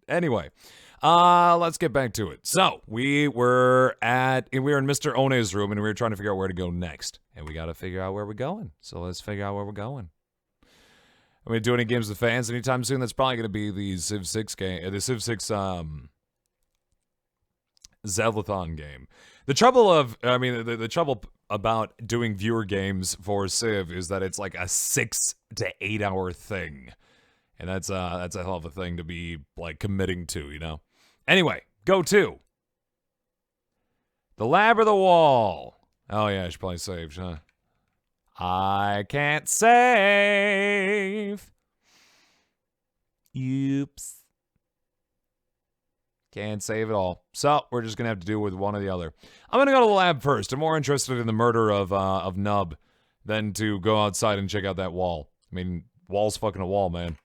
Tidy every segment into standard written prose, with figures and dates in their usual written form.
Anyway, let's get back to it. So, we were in Mr. One's room, and we were trying to figure out where to go next. And we got to figure out where we're going. So let's figure out where we're going. Are we doing any games with fans anytime soon? That's probably going to be the Civ 6 game, the Civ 6 Zeldathon game. The trouble about doing viewer games for Civ is that it's like a 6 to 8 hour thing. And that's a hell of a thing to be like committing to, you know? Anyway, go to the lab or the wall. Oh yeah, I should probably save, huh? I can't save. Oops. Can't save it all. So, we're just going to have to do with one or the other. I'm going to go to the lab first. I'm more interested in the murder of Nub than to go outside and check out that wall. I mean, wall's fucking a wall, man.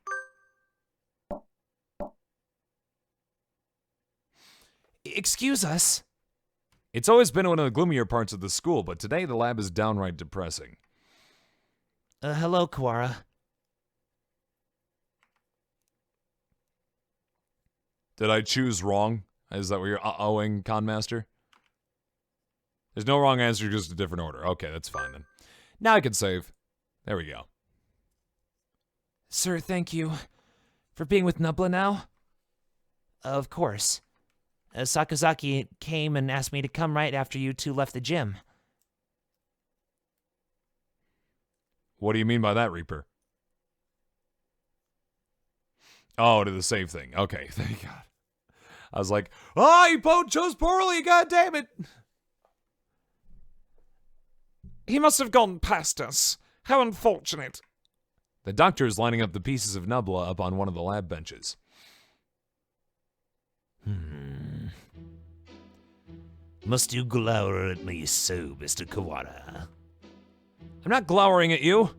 Excuse us. It's always been one of the gloomier parts of the school, but today the lab is downright depressing. Hello, Kawara. Did I choose wrong? Is that what you're uh-ohing, Conmaster? There's no wrong answer, just a different order. Okay, that's fine then. Now I can save. There we go. Sir, thank you. For being with Nubla now? Of course. Sakazaki came and asked me to come right after you two left the gym. What do you mean by that, Reaper? Oh, to the save thing. Okay, thank God. I was like, oh, you both chose poorly, god damn it. He must have gone past us. How unfortunate. The doctor is lining up the pieces of Nubla up on one of the lab benches. Must you glower at me so, Mr. Kawara? I'm not glowering at you.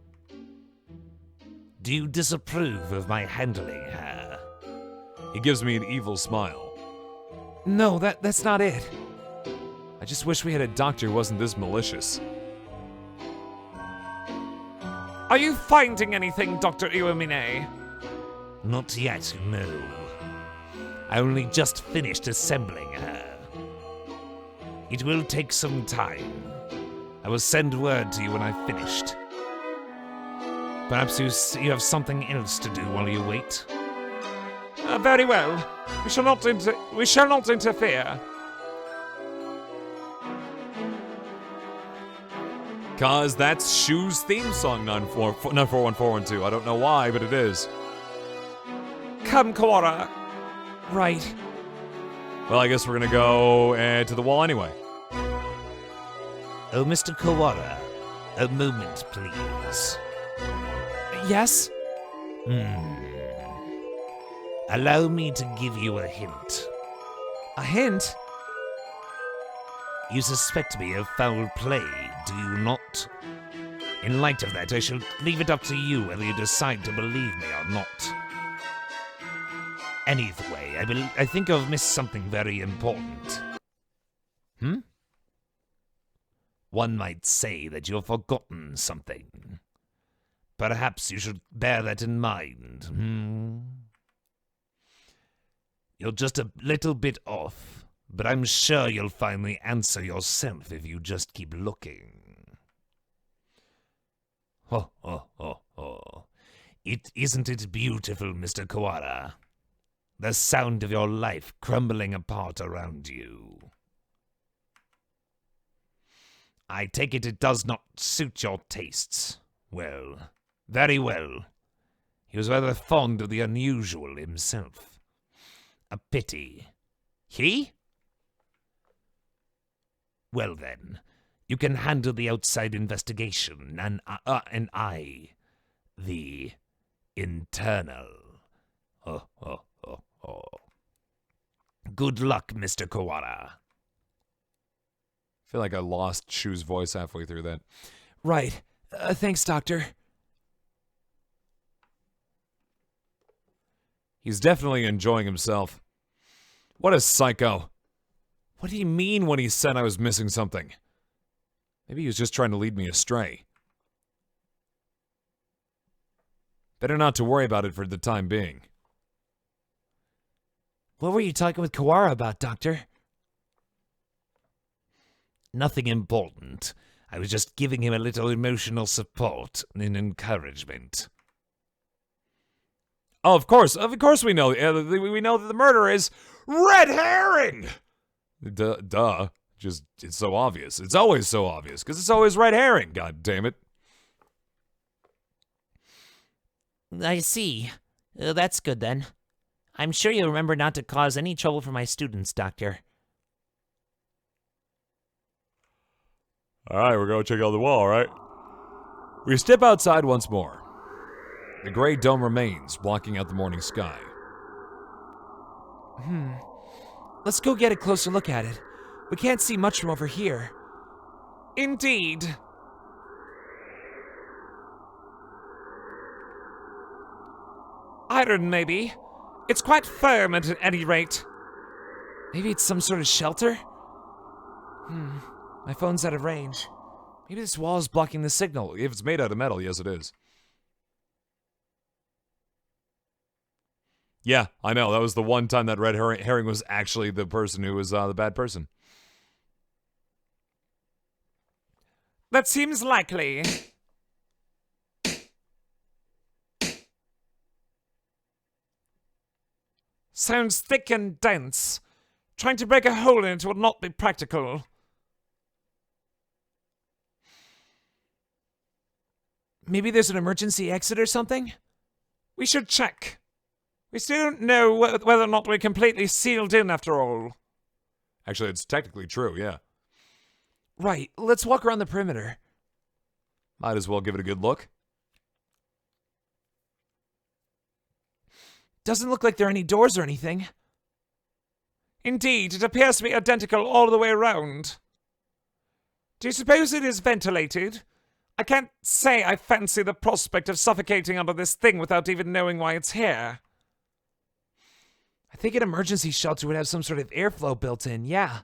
Do you disapprove of my handling her? He gives me an evil smile. No, that's not it. I just wish we had a doctor who wasn't this malicious. Are you finding anything, Dr. Iwamine? Not yet, no. I only just finished assembling her. It will take some time. I will send word to you when I've finished. Perhaps you have something else to do while you wait? Very well. We shall not interfere. Cause that's Shu's theme song, 941412. I don't know why, but it is. Come, Kawara. Right. Well, I guess we're gonna go to the wall anyway. Oh, Mr. Kawara, a moment, please. Yes? Allow me to give you a hint. A hint? You suspect me of foul play, do you not? In light of that, I shall leave it up to you whether you decide to believe me or not. Anyway, I think I've missed something very important. One might say that you've forgotten something. Perhaps you should bear that in mind, You're just a little bit off, but I'm sure you'll find the answer yourself if you just keep looking. Isn't it beautiful, Mr. Kawara? The sound of your life crumbling apart around you. I take it does not suit your tastes. Well, very well. He was rather fond of the unusual himself. A pity. He? Well then, you can handle the outside investigation, and I, the internal. Good luck, Mr. Kawara. I feel like I lost Shu's voice halfway through that. Right. Thanks, Doctor. He's definitely enjoying himself. What a psycho. What do you mean when he said I was missing something? Maybe he was just trying to lead me astray. Better not to worry about it for the time being. What were you talking with Kawara about, Doctor? Nothing important. I was just giving him a little emotional support and encouragement. Oh, of course we know. We know that the murder is red herring. Duh. Just, it's so obvious. It's always so obvious, because it's always red herring, god damn it. I see. That's good then. I'm sure you'll remember not to cause any trouble for my students, Doctor. Alright, we're going to check out the wall, right? We step outside once more. The gray dome remains, blocking out the morning sky. Let's go get a closer look at it. We can't see much from over here. Indeed. Iron, maybe. It's quite firm at any rate. Maybe it's some sort of shelter? My phone's out of range. Maybe this wall is blocking the signal. If it's made out of metal, yes it is. Yeah, I know. That was the one time that red herring was actually the person who was the bad person. That seems likely. Sounds thick and dense. Trying to break a hole in it would not be practical. Maybe there's an emergency exit or something? We should check. We still don't know whether or not we're completely sealed in after all. Actually, it's technically true, yeah. Right, let's walk around the perimeter. Might as well give it a good look. Doesn't look like there are any doors or anything. Indeed, it appears to be identical all the way around. Do you suppose it is ventilated? I can't say I fancy the prospect of suffocating under this thing without even knowing why it's here. I think an emergency shelter would have some sort of airflow built in, yeah.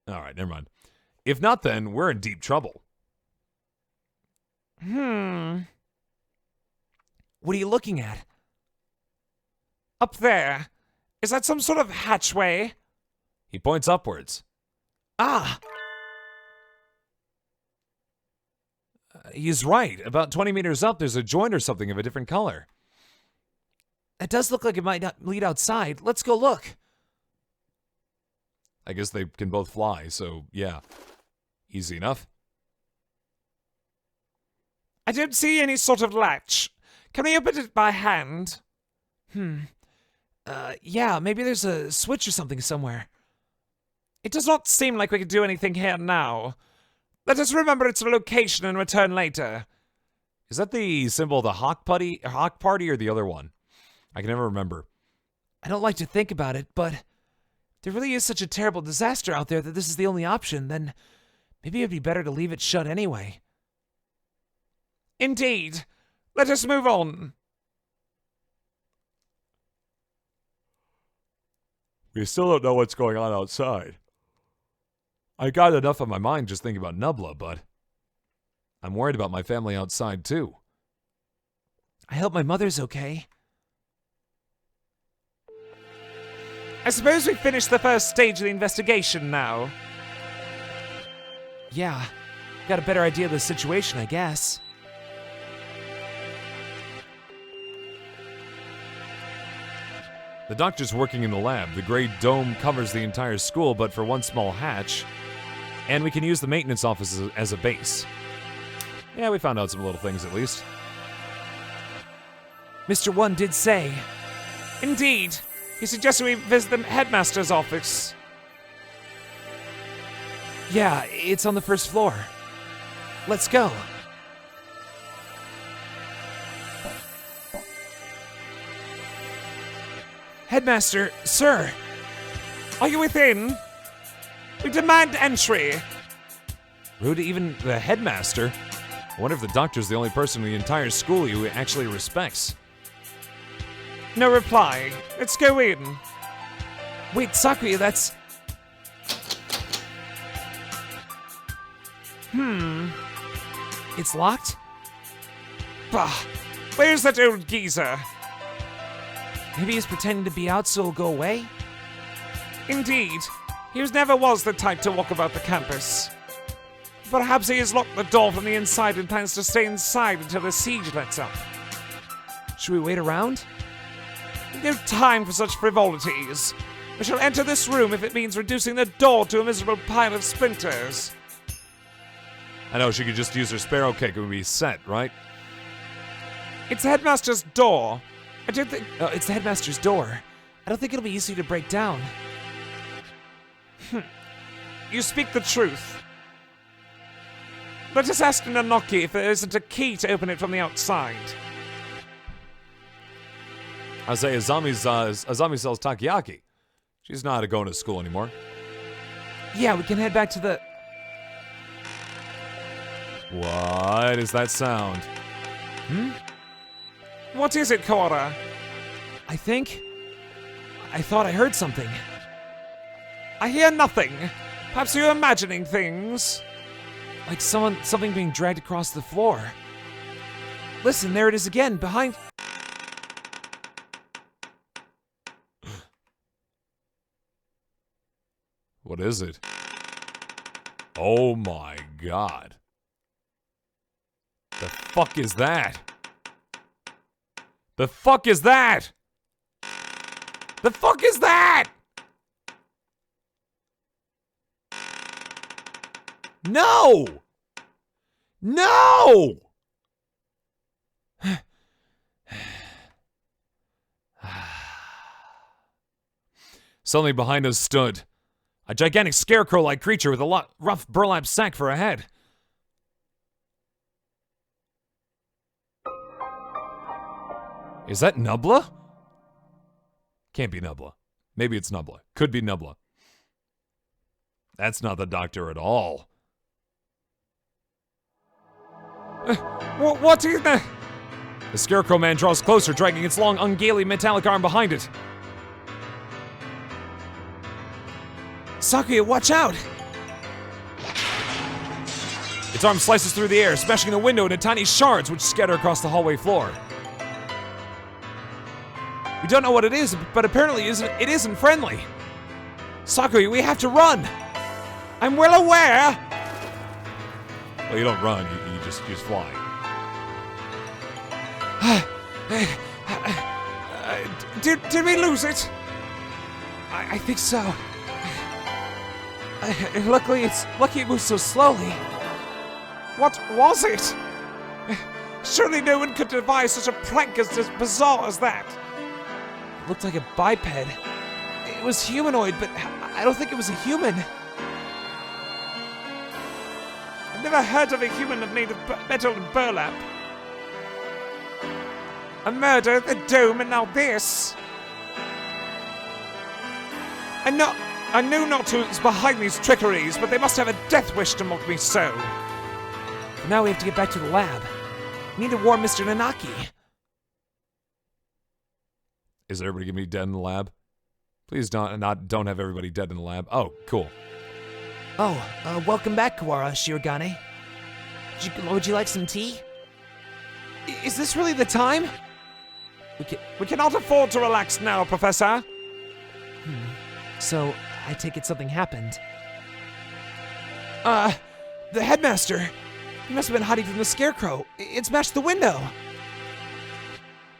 Alright, never mind. If not, then we're in deep trouble. What are you looking at? Up there. Is that some sort of hatchway? He points upwards. Ah! He's right. About 20 meters up, there's a joint or something of a different color. That does look like it might not lead outside. Let's go look. I guess they can both fly, so yeah. Easy enough. I don't see any sort of latch. Can we open it by hand? Yeah, maybe there's a switch or something somewhere. It does not seem like we could do anything here now. Let us remember its location and return later. Is that the symbol of the Hawk Party or the other one? I can never remember. I don't like to think about it, but if there really is such a terrible disaster out there that this is the only option, then maybe it'd be better to leave it shut anyway. Indeed. Let us move on. We still don't know what's going on outside. I got enough on my mind just thinking about Nubla, but I'm worried about my family outside too. I hope my mother's okay. I suppose we've finished the first stage of the investigation now. Yeah, got a better idea of the situation, I guess. The doctor's working in the lab. The gray dome covers the entire school, but for one small hatch. And we can use the maintenance office as a base. Yeah, we found out some little things at least. Mr. One did say. Indeed. He suggested we visit the headmaster's office. Yeah, it's on the first floor. Let's go. Headmaster, sir. Are you within? We demand entry. Rude to even the headmaster. I wonder if the doctor's the only person in the entire school who actually respects. No reply. Let's go in. Wait, Sakuya, that's... It's locked? Bah! Where's that old geezer? Maybe he's pretending to be out so he'll go away? Indeed, he never was the type to walk about the campus. Perhaps he has locked the door from the inside and plans to stay inside until the siege lets up. Should we wait around? No time for such frivolities. We shall enter this room if it means reducing the door to a miserable pile of splinters. I know, she could just use her sparrow kick and be set, right? It's the headmaster's door. I don't think... It's the headmaster's door. I don't think it'll be easy to break down. You speak the truth. Let us ask Nanaki if there isn't a key to open it from the outside. I say Azami sells takoyaki. She's not going to school anymore. Yeah, we can head back to the... What is that sound? What is it, Kawara? I thought I heard something. I hear nothing. Perhaps you're imagining things. Like something being dragged across the floor. Listen, there it is again, behind... What is it? Oh my god. The fuck is that? The fuck is that? The fuck is that? No! No! Suddenly behind us stood a gigantic scarecrow-like creature with a rough burlap sack for a head. Is that Nubla? Can't be Nubla. Maybe it's Nubla. Could be Nubla. That's not the doctor at all. What is that? The scarecrow man draws closer, dragging its long, ungainly metallic arm behind it. Sakuya, watch out! Its arm slices through the air, smashing the window into tiny shards which scatter across the hallway floor. We don't know what it is, but apparently it isn't friendly. Sakuya, we have to run! I'm well aware! Well, you don't run, you just fly. Did we lose it? I think so. Lucky it moves so slowly. What was it? Surely no one could devise such a prank as bizarre as that. It looked like a biped. It was humanoid, but I don't think it was a human. I've never heard of a human made of metal and burlap. A murder, the dome, and now this. I know not who's behind these trickeries, but they must have a death wish to mock me so. Now we have to get back to the lab. We need to warn Mr. Nanaki. Is everybody gonna be dead in the lab? Please don't have everybody dead in the lab. Oh, cool. Oh, welcome back, Kawara Shirogane. Would you like some tea? Is this really the time? We cannot afford to relax now, Professor. So, I take it something happened. The headmaster. He must have been hiding from the scarecrow. It smashed the window.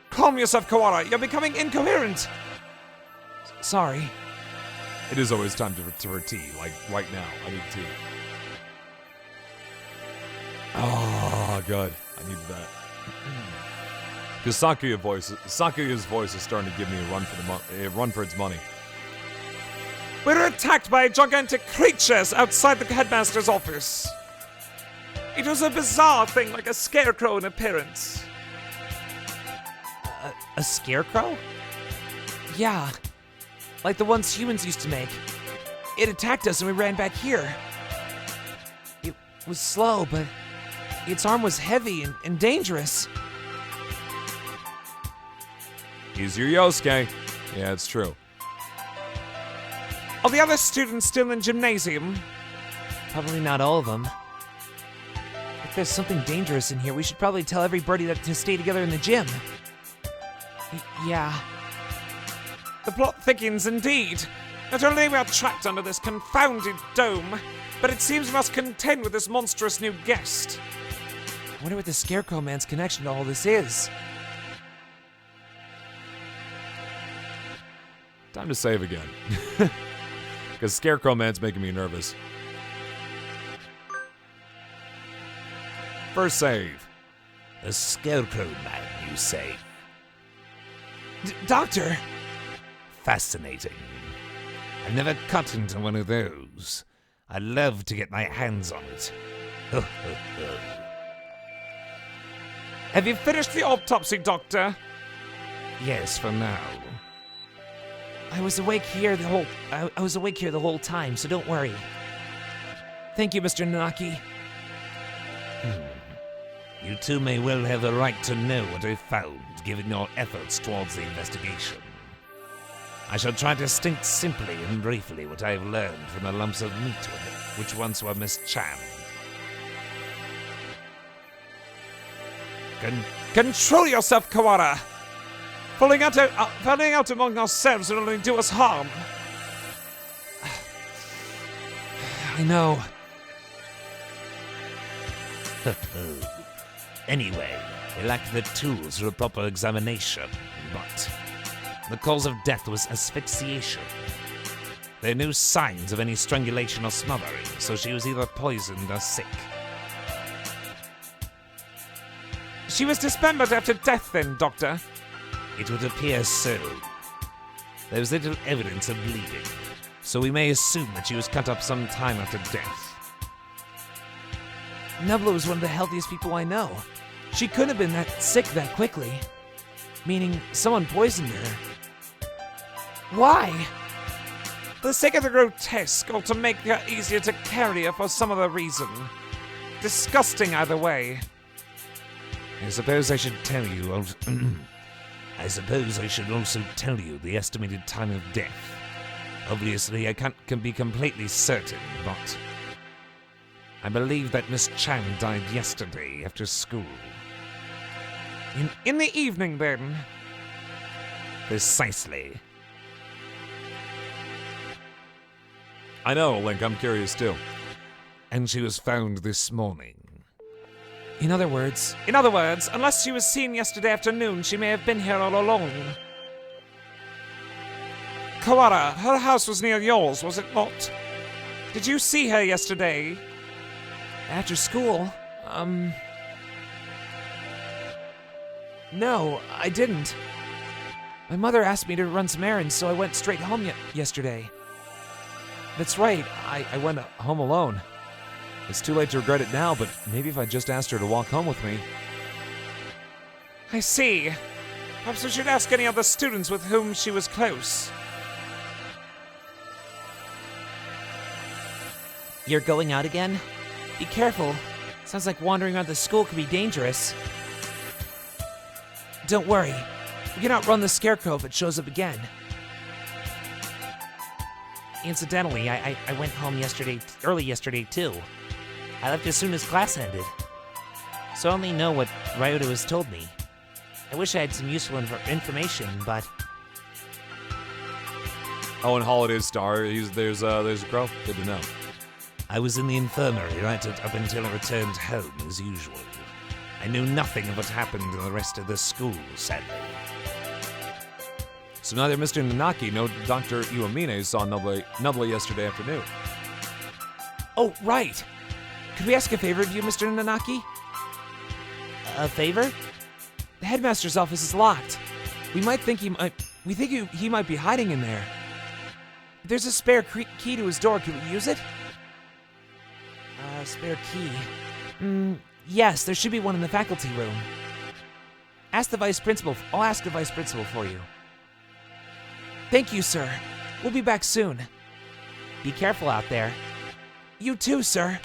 Calm yourself, Kawara. You're becoming incoherent. Sorry. It is always time for tea, like right now. I need tea. Oh, good. I need that. Because Sakuya's voice is starting to give me a run for its money. We're attacked by gigantic creatures outside the headmaster's office. It was a bizarre thing, like a scarecrow in appearance. A scarecrow? Yeah. Like the ones humans used to make. It attacked us and we ran back here. It was slow, but its arm was heavy and dangerous. He's your Yosuke. Yeah, it's true. Are the other students still in gymnasium? Probably not all of them. If there's something dangerous in here, we should probably tell everybody to stay together in the gym. Yeah. The plot thickens indeed. Not only we are trapped under this confounded dome, but it seems we must contend with this monstrous new guest. I wonder what the Scarecrow Man's connection to all this is. Time to save again. Because Scarecrow Man's making me nervous. First save. The Scarecrow Man, you say? Doctor! Fascinating. I've never cut into one of those. I'd love to get my hands on it. Have you finished the autopsy, Doctor? Yes, for now. I was awake here the whole time, so don't worry. Thank you, Mr. Nanaki. You two may well have a right to know what I found, given your efforts towards the investigation. I shall try to state simply and briefly what I have learned from the lumps of meat which once were Miss Chan. Control yourself, Kawara! Falling out among ourselves will only do us harm. I know. Anyway, they lacked the tools for a proper examination, but the cause of death was asphyxiation. There are no signs of any strangulation or smothering, so she was either poisoned or sick. She was dismembered after death then, Doctor? It would appear so. There was little evidence of bleeding, so we may assume that she was cut up some time after death. Nebula was one of the healthiest people I know. She couldn't have been that sick that quickly. Meaning, someone poisoned her. Why? For the sake of the grotesque, or to make her easier to carry or for some other reason. Disgusting either way. I suppose I should tell you. I suppose I should also tell you the estimated time of death. Obviously, I can't be completely certain, but I believe that Miss Chan died yesterday after school. In the evening, then? Precisely. I know, Link. I'm curious too. And she was found this morning. In other words, Unless she was seen yesterday afternoon, she may have been here all along. Kawara, her house was near yours, was it not? Did you see her yesterday? after school, no, I didn't. My mother asked me to run some errands, so I went straight home yesterday. That's right, I went home alone. It's too late to regret it now, but maybe if I just asked her to walk home with me. I see. Perhaps we should ask any other students with whom she was close. You're going out again? Be careful. Sounds like wandering around the school could be dangerous. Don't worry. We can outrun the Scarecrow if it shows up again. Incidentally, I went home early yesterday too. I left as soon as class ended. So I only know what Ryota has told me. I wish I had some useful information, but... Oh, and Holiday Star, there's a crow. Good to know. I was in the infirmary right up until I returned home, as usual. I knew nothing of what happened in the rest of the school, sadly. So neither Mr. Nanaki nor Dr. Iwamine saw Nubla yesterday afternoon. Oh, right. Could we ask a favor of you, Mr. Nanaki? A favor? The headmaster's office is locked. We think he might be hiding in there. There's a spare key to his door. Can we use it? Spare key. Yes, there should be one in the faculty room. Ask the vice principal. I'll ask the vice principal for you. Thank you, sir. We'll be back soon. Be careful out there. You too, sir.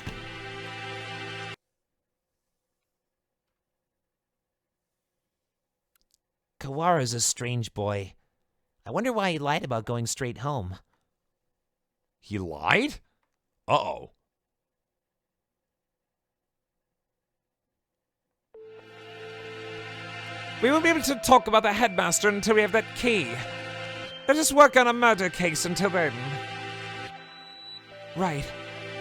Kawara's a strange boy. I wonder why he lied about going straight home. He lied? Uh-oh. We won't be able to talk about the headmaster until we have that key. Let us work on a murder case until then. Right.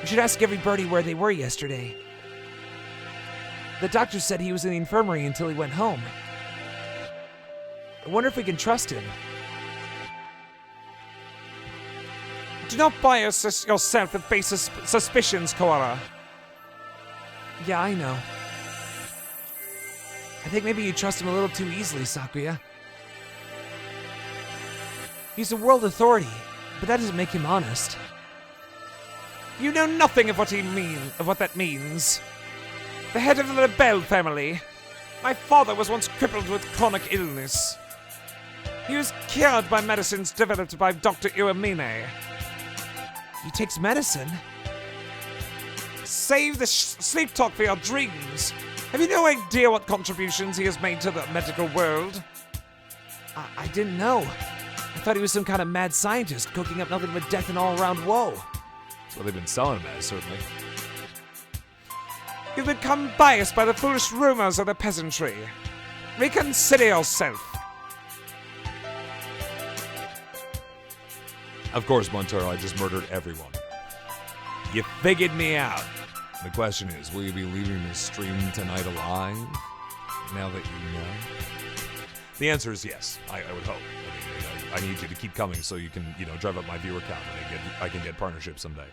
We should ask everybody where they were yesterday. The doctor said he was in the infirmary until he went home. I wonder if we can trust him. Do not bias yourself with baseless suspicions, Koala. Yeah, I know. I think maybe you trust him a little too easily, Sakuya. He's a world authority, but that doesn't make him honest. You know nothing of what that means. The head of the LaBelle family. My father was once crippled with chronic illness. He was cured by medicines developed by Dr. Iwamine. He takes medicine? Save the sleep talk for your dreams. Have you no idea what contributions he has made to the medical world? I didn't know. I thought he was some kind of mad scientist cooking up nothing but death and all-around woe. That's what they've been selling him as, certainly. You've become biased by the foolish rumors of the peasantry. Reconsider yourself. Of course, Montero, I just murdered everyone. You figured me out. The question is, will you be leaving this stream tonight alive? Now that you know? The answer is yes, I would hope. I need you to keep coming so you can, drive up my viewer count and I can get partnership someday.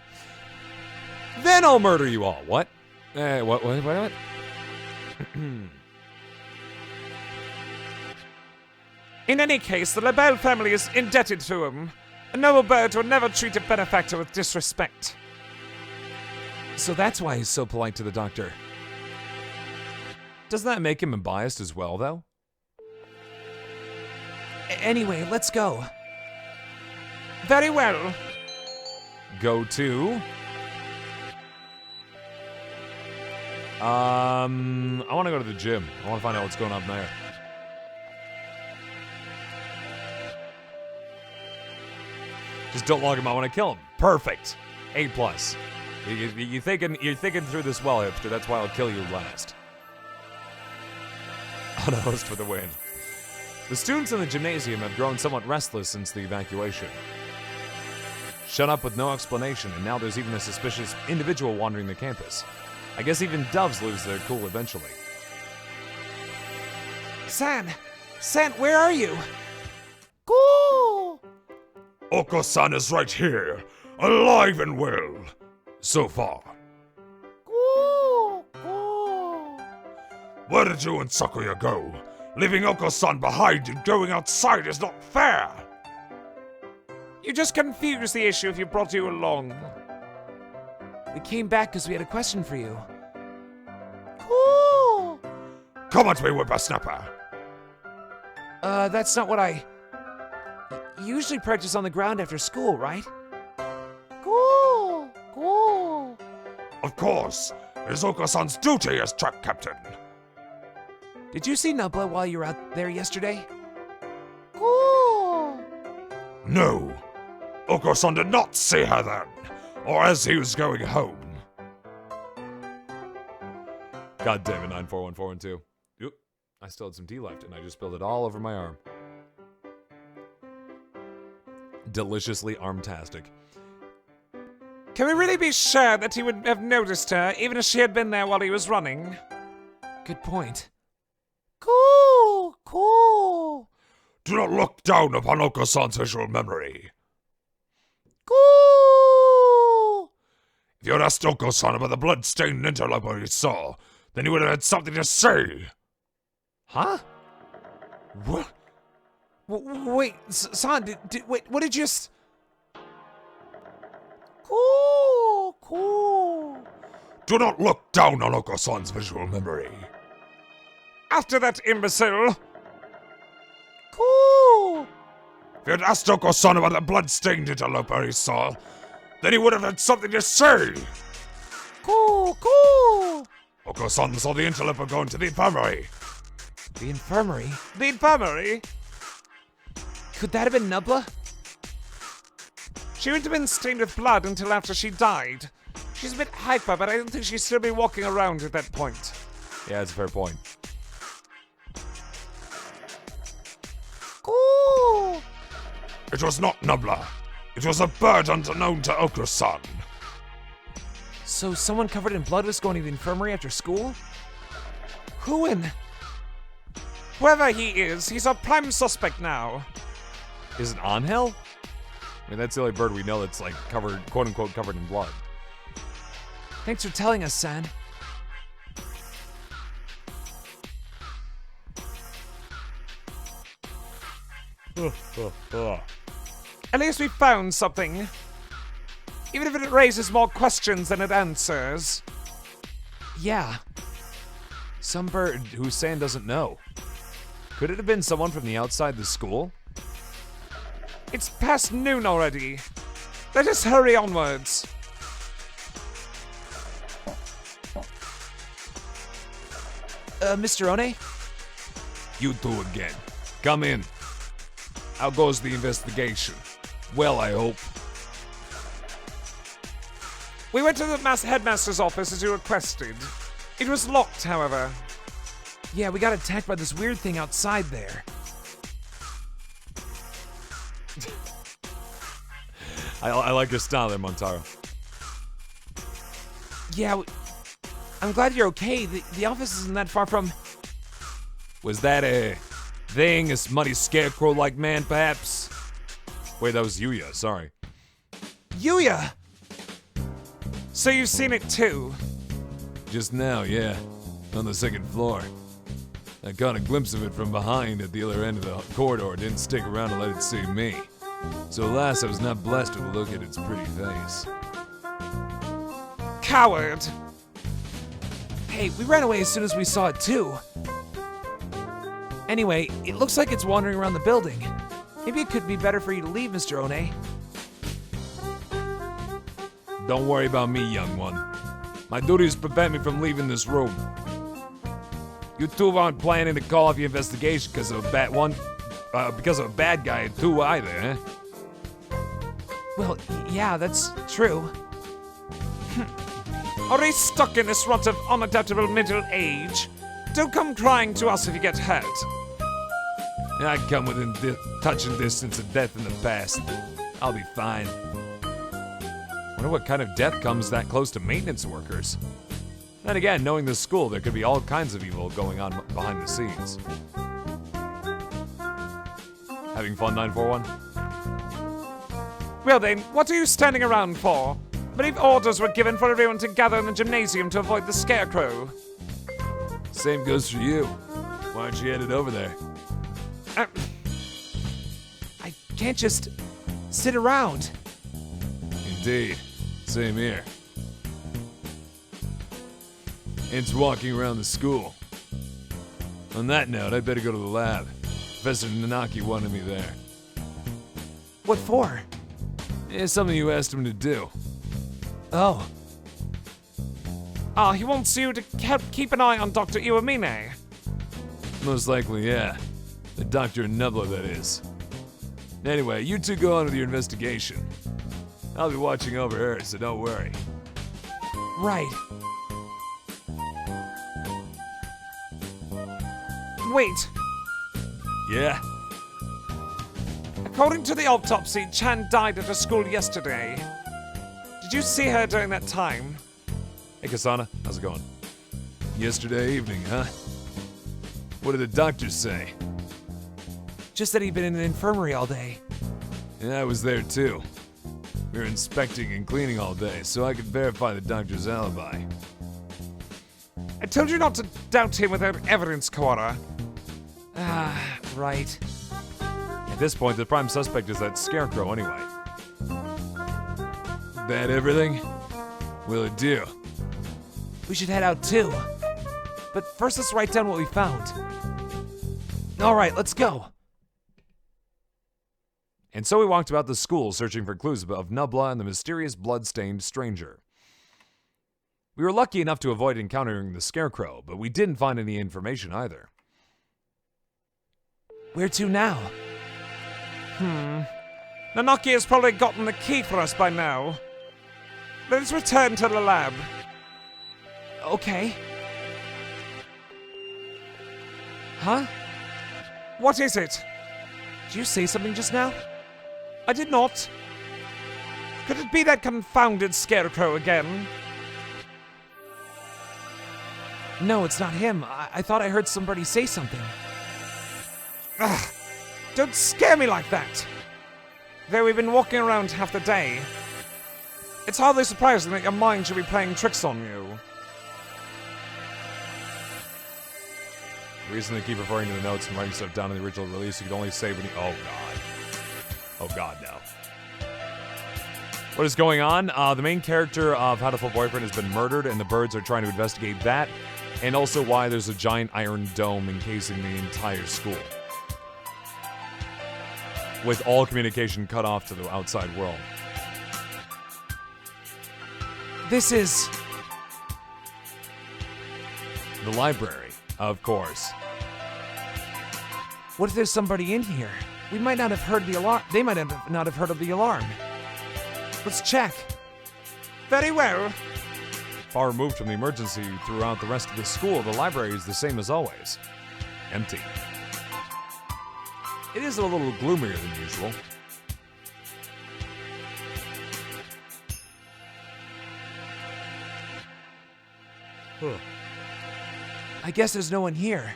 Then I'll murder you all. What? What? In any case, the LaBelle family is indebted to him. A noble bird would never treat a benefactor with disrespect. So that's why he's so polite to the doctor. Doesn't that make him unbiased as well, though? Anyway, let's go. Very well. Go to... I want to go to the gym. I want to find out what's going on there. Just don't log him out when I kill him. Perfect. A+. You're thinking through this well, hipster. That's why I'll kill you last. On a host for the win. The students in the gymnasium have grown somewhat restless since the evacuation. Shut up with no explanation, and now there's even a suspicious individual wandering the campus. I guess even doves lose their cool eventually. San, where are you? Cool. Oko-san is right here, alive and well. So far. Cool. Where did you and Sakuya go? Leaving Oko-san behind and going outside is not fair. You just confused the issue if you brought you along. We came back because we had a question for you. Cool. Come at me, whippersnapper. That's not what I... You usually practice on the ground after school, right? Cool. Of course, it is Oko-san's duty as track captain. Did you see Nubla while you were out there yesterday? Cool. No, Oko-san did not see her then, or as he was going home. God damn it, 941412. Oop, I still had some tea left, and I just spilled it all over my arm. Deliciously armtastic. Can we really be sure that he would have noticed her, even if she had been there while he was running? Good point. Cool. Do not look down upon Oko-san's visual memory. Cool. If you had asked Oko-san about the blood-stained interloper he saw, then he would have had something to say. Huh? What? Wait, San, wait, what did you Cool. Do not look down on Oko-san's visual memory. After that imbecile. Cool. If you had asked Oko-san about the blood-stained interloper he saw, then he would have had something to say. Cool. Oko-san saw the interloper go into the infirmary. The infirmary? The infirmary? Could that have been Nubla? She wouldn't have been stained with blood until after she died. She's a bit hyper, but I don't think she'd still be walking around at that point. Yeah, that's a fair point. It was not Nubla. It was a bird unknown to Oko-san. So someone covered in blood was going to the infirmary after school? Who in? Whoever he is, he's our prime suspect now. Is it Angel? I mean, that's the only bird we know that's like covered, quote unquote, covered in blood. Thanks for telling us, San. At least we found something. Even if it raises more questions than it answers. Yeah. Some bird who San doesn't know. Could it have been someone from the outside the school? It's past noon already. Let us hurry onwards. Mr. One? You two again. Come in. How goes the investigation? Well, I hope. We went to the headmaster's office as you requested. It was locked, however. Yeah, we got attacked by this weird thing outside there. I like your style there, Montaro. Yeah, I'm glad you're okay. The office isn't that far from... Was that a thing, a smutty scarecrow-like man, perhaps? Wait, that was Yuya, sorry. Yuya! So you've seen it too? Just now, yeah. On the second floor. I caught a glimpse of it from behind at the other end of the corridor. Didn't stick around to let it see me. So alas, I was not blessed with a look at its pretty face. Coward! Hey, we ran away as soon as we saw it too. Anyway, it looks like it's wandering around the building. Maybe it could be better for you to leave, Mr. One. Don't worry about me, young one. My duties prevent me from leaving this room. You two aren't planning to call off your investigation because of a bad guy too either, eh? Well, yeah, that's true. Are they stuck in this rut of unadaptable middle age? Don't come crying to us if you get hurt. I come within touching distance of death in the past. I'll be fine. Wonder what kind of death comes that close to maintenance workers. Then again, knowing the school, there could be all kinds of evil going on behind the scenes. Having fun, 941? Well then, what are you standing around for? I believe orders were given for everyone to gather in the gymnasium to avoid the scarecrow. Same goes for you. Why aren't you headed over there? I can't just sit around. Indeed. Same here. It's walking around the school. On that note, I'd better go to the lab. Professor Nanaki wanted me there. What for? It's something you asked him to do. Oh. Ah, he wants you to keep an eye on Dr. Iwamine. Most likely, yeah. The Dr. Nubla, that is. Anyway, you two go on with your investigation. I'll be watching over her, so don't worry. Right. Wait, Yeah? according to the autopsy, Chan died at her school yesterday. Did you see her during that time? Hey, Kasana, how's it going? Yesterday evening, huh? What did the doctors say? Just that he'd been in the infirmary all day. Yeah, I was there too. We were inspecting and cleaning all day, so I could verify the doctor's alibi. I told you not to doubt him without evidence, Kawara. Ah, right. At this point, the prime suspect is that scarecrow anyway. That everything? Will it do? We should head out too. But first, let's write down what we found. All right, let's go. And so we walked about the school searching for clues of Nubla and the mysterious blood-stained stranger. We were lucky enough to avoid encountering the scarecrow, but we didn't find any information either. Where to now? Nanaki has probably gotten the key for us by now. Let us return to the lab. Okay. Huh? What is it? Did you say something just now? I did not. Could it be that confounded scarecrow again? No, it's not him. I thought I heard somebody say something. Ugh, don't scare me like that. Though we've been walking around half the day, it's hardly surprising that your mind should be playing tricks on you. The reason they keep referring to the notes and writing stuff down in the original release, you could only save when you... Oh, God. Oh, God, no. What is going on? The main character of Hatoful Boyfriend has been murdered, and the birds are trying to investigate that, and also why there's a giant iron dome encasing the entire school, with all communication cut off to the outside world. This is... The library, of course. What if there's somebody in here? We might not have heard the alarm. They might not have heard of the alarm. Let's check. Very well. Far removed from the emergency throughout the rest of the school, the library is the same as always. Empty. It is a little gloomier than usual. I guess there's no one here.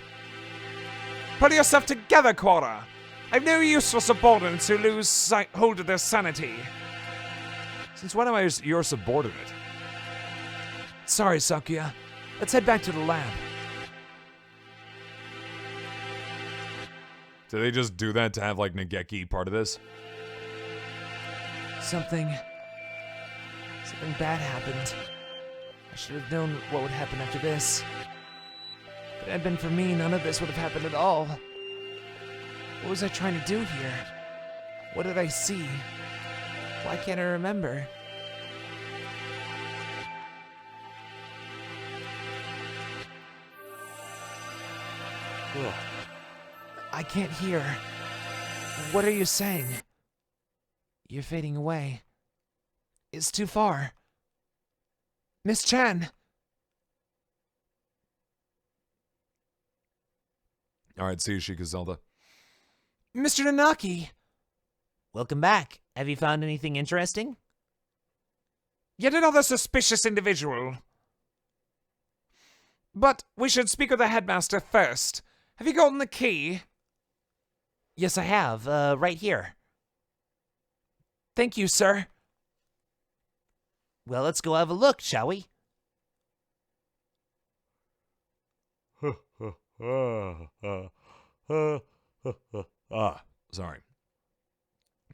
Pull yourself together, Quora. I've no use for subordinates who lose hold of their sanity. Since when am I your subordinate? Sorry, Sakuya. Let's head back to the lab. Did they just do that to have, like, Nageki part of this? Something bad happened. I should have known what would happen after this. If it had been for me, none of this would have happened at all. What was I trying to do here? What did I see? Why can't I remember? Ugh. I can't hear. What are you saying? You're fading away. It's too far. Miss Chan! Alright, see you, Sheikah Zelda. Mr. Nanaki! Welcome back. Have you found anything interesting? Yet another suspicious individual. But we should speak with the headmaster first. Have you gotten the key? Yes, I have. Right here. Thank you, sir. Well, let's go have a look, shall we? Sorry.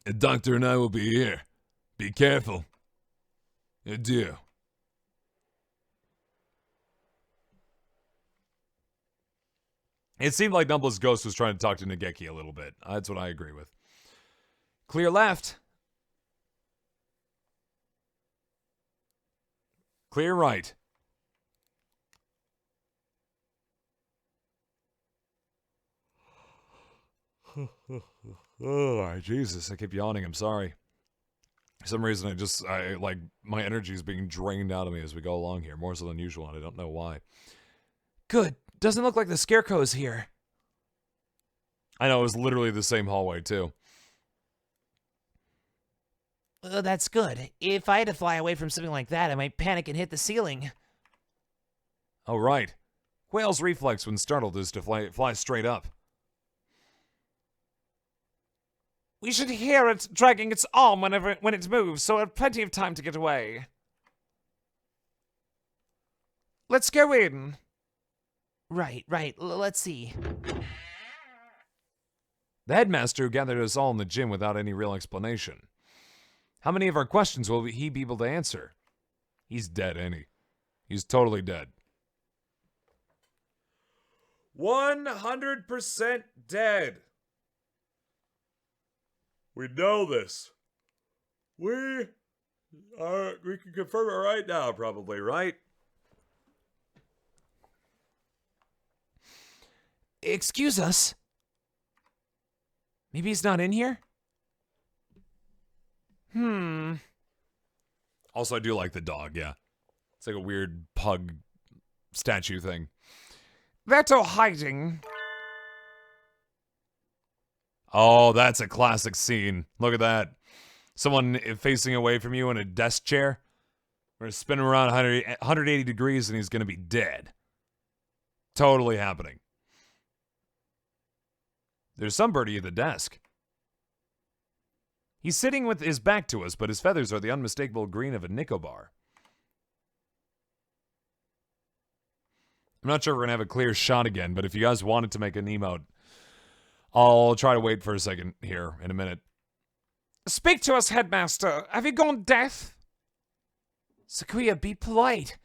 The doctor and I will be here. Be careful. Adieu. It seemed like Numble's ghost was trying to talk to Nageki a little bit. That's what I agree with. Clear left. Clear right. Oh, Jesus, I keep yawning. I'm sorry. For some reason, I like, my energy is being drained out of me as we go along here, more so than usual, and I don't know why. Good. Doesn't look like the scarecrow is here. I know, it was literally the same hallway, too. That's good. If I had to fly away from something like that, I might panic and hit the ceiling. Oh, right. Quail's reflex when startled is to fly straight up. We should hear it dragging its arm when it moves, so we'll have plenty of time to get away. Let's go in. Right. Let's see. The headmaster gathered us all in the gym without any real explanation. How many of our questions will he be able to answer? He's dead, ain't he? He's totally dead. 100% dead. We know this. We can confirm it right now, probably, right? Excuse us. Maybe he's not in here? Also, I do like the dog, yeah. It's like a weird pug statue thing. That's all hiding. Oh, that's a classic scene. Look at that. Someone facing away from you in a desk chair. We're going to spin him around 180 degrees and he's going to be dead. Totally happening. There's some birdie at the desk. He's sitting with his back to us, but his feathers are the unmistakable green of a Nicobar. I'm not sure if we're going to have a clear shot again, but if you guys wanted to make an emote, I'll try to wait for a second here in a minute. Speak to us, Headmaster. Have you gone deaf? Sakuya, be polite.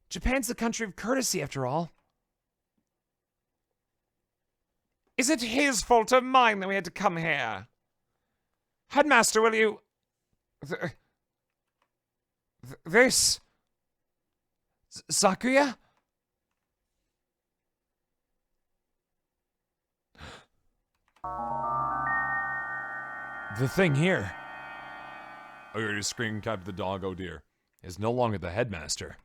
Japan's the country of courtesy, after all. Is it his fault or mine that we had to come here? Headmaster, will you... This... Sakuya? The thing here. Oh, you're just screaming at the dog, oh dear. Is no longer the headmaster.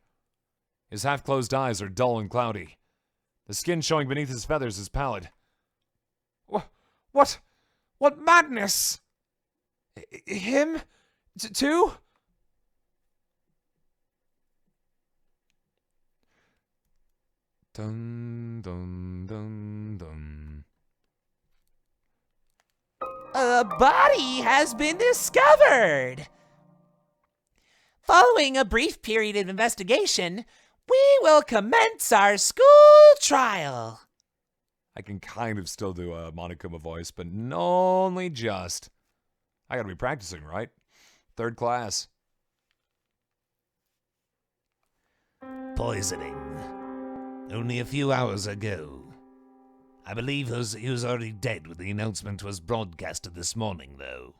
His half-closed eyes are dull and cloudy. The skin showing beneath his feathers is pallid. What madness? Him? Too? Dun, dun, dun, dun. A body has been discovered. Following a brief period of investigation, we will commence our school trial. I can kind of still do a Monokuma voice, but only just. I gotta be practicing, right? 3rd class. Poisoning. Only a few hours ago. I believe he was already dead when the announcement was broadcasted this morning, though.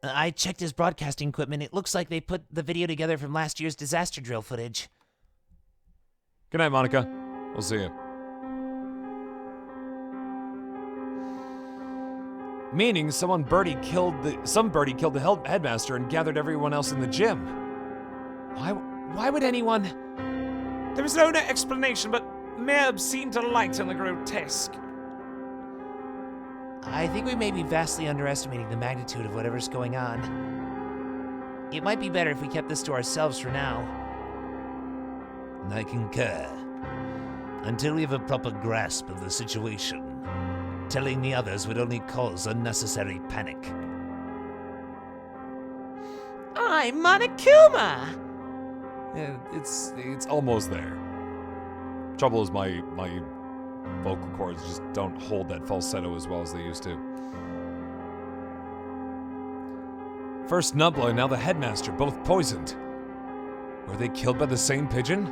I checked his broadcasting equipment. It looks like they put the video together from last year's disaster drill footage. Good night, Monica. We'll see you. Meaning some birdie killed the headmaster and gathered everyone else in the gym. Why would anyone... There is no explanation, but mere obscene delight in the grotesque. I think we may be vastly underestimating the magnitude of whatever's going on. It might be better if we kept this to ourselves for now. I concur. Until we have a proper grasp of the situation, telling the others would only cause unnecessary panic. I'm Monokuma! Yeah, it's almost there. Trouble is my vocal cords just don't hold that falsetto as well as they used to. First Nubla and now the headmaster, both poisoned. Were they killed by the same pigeon?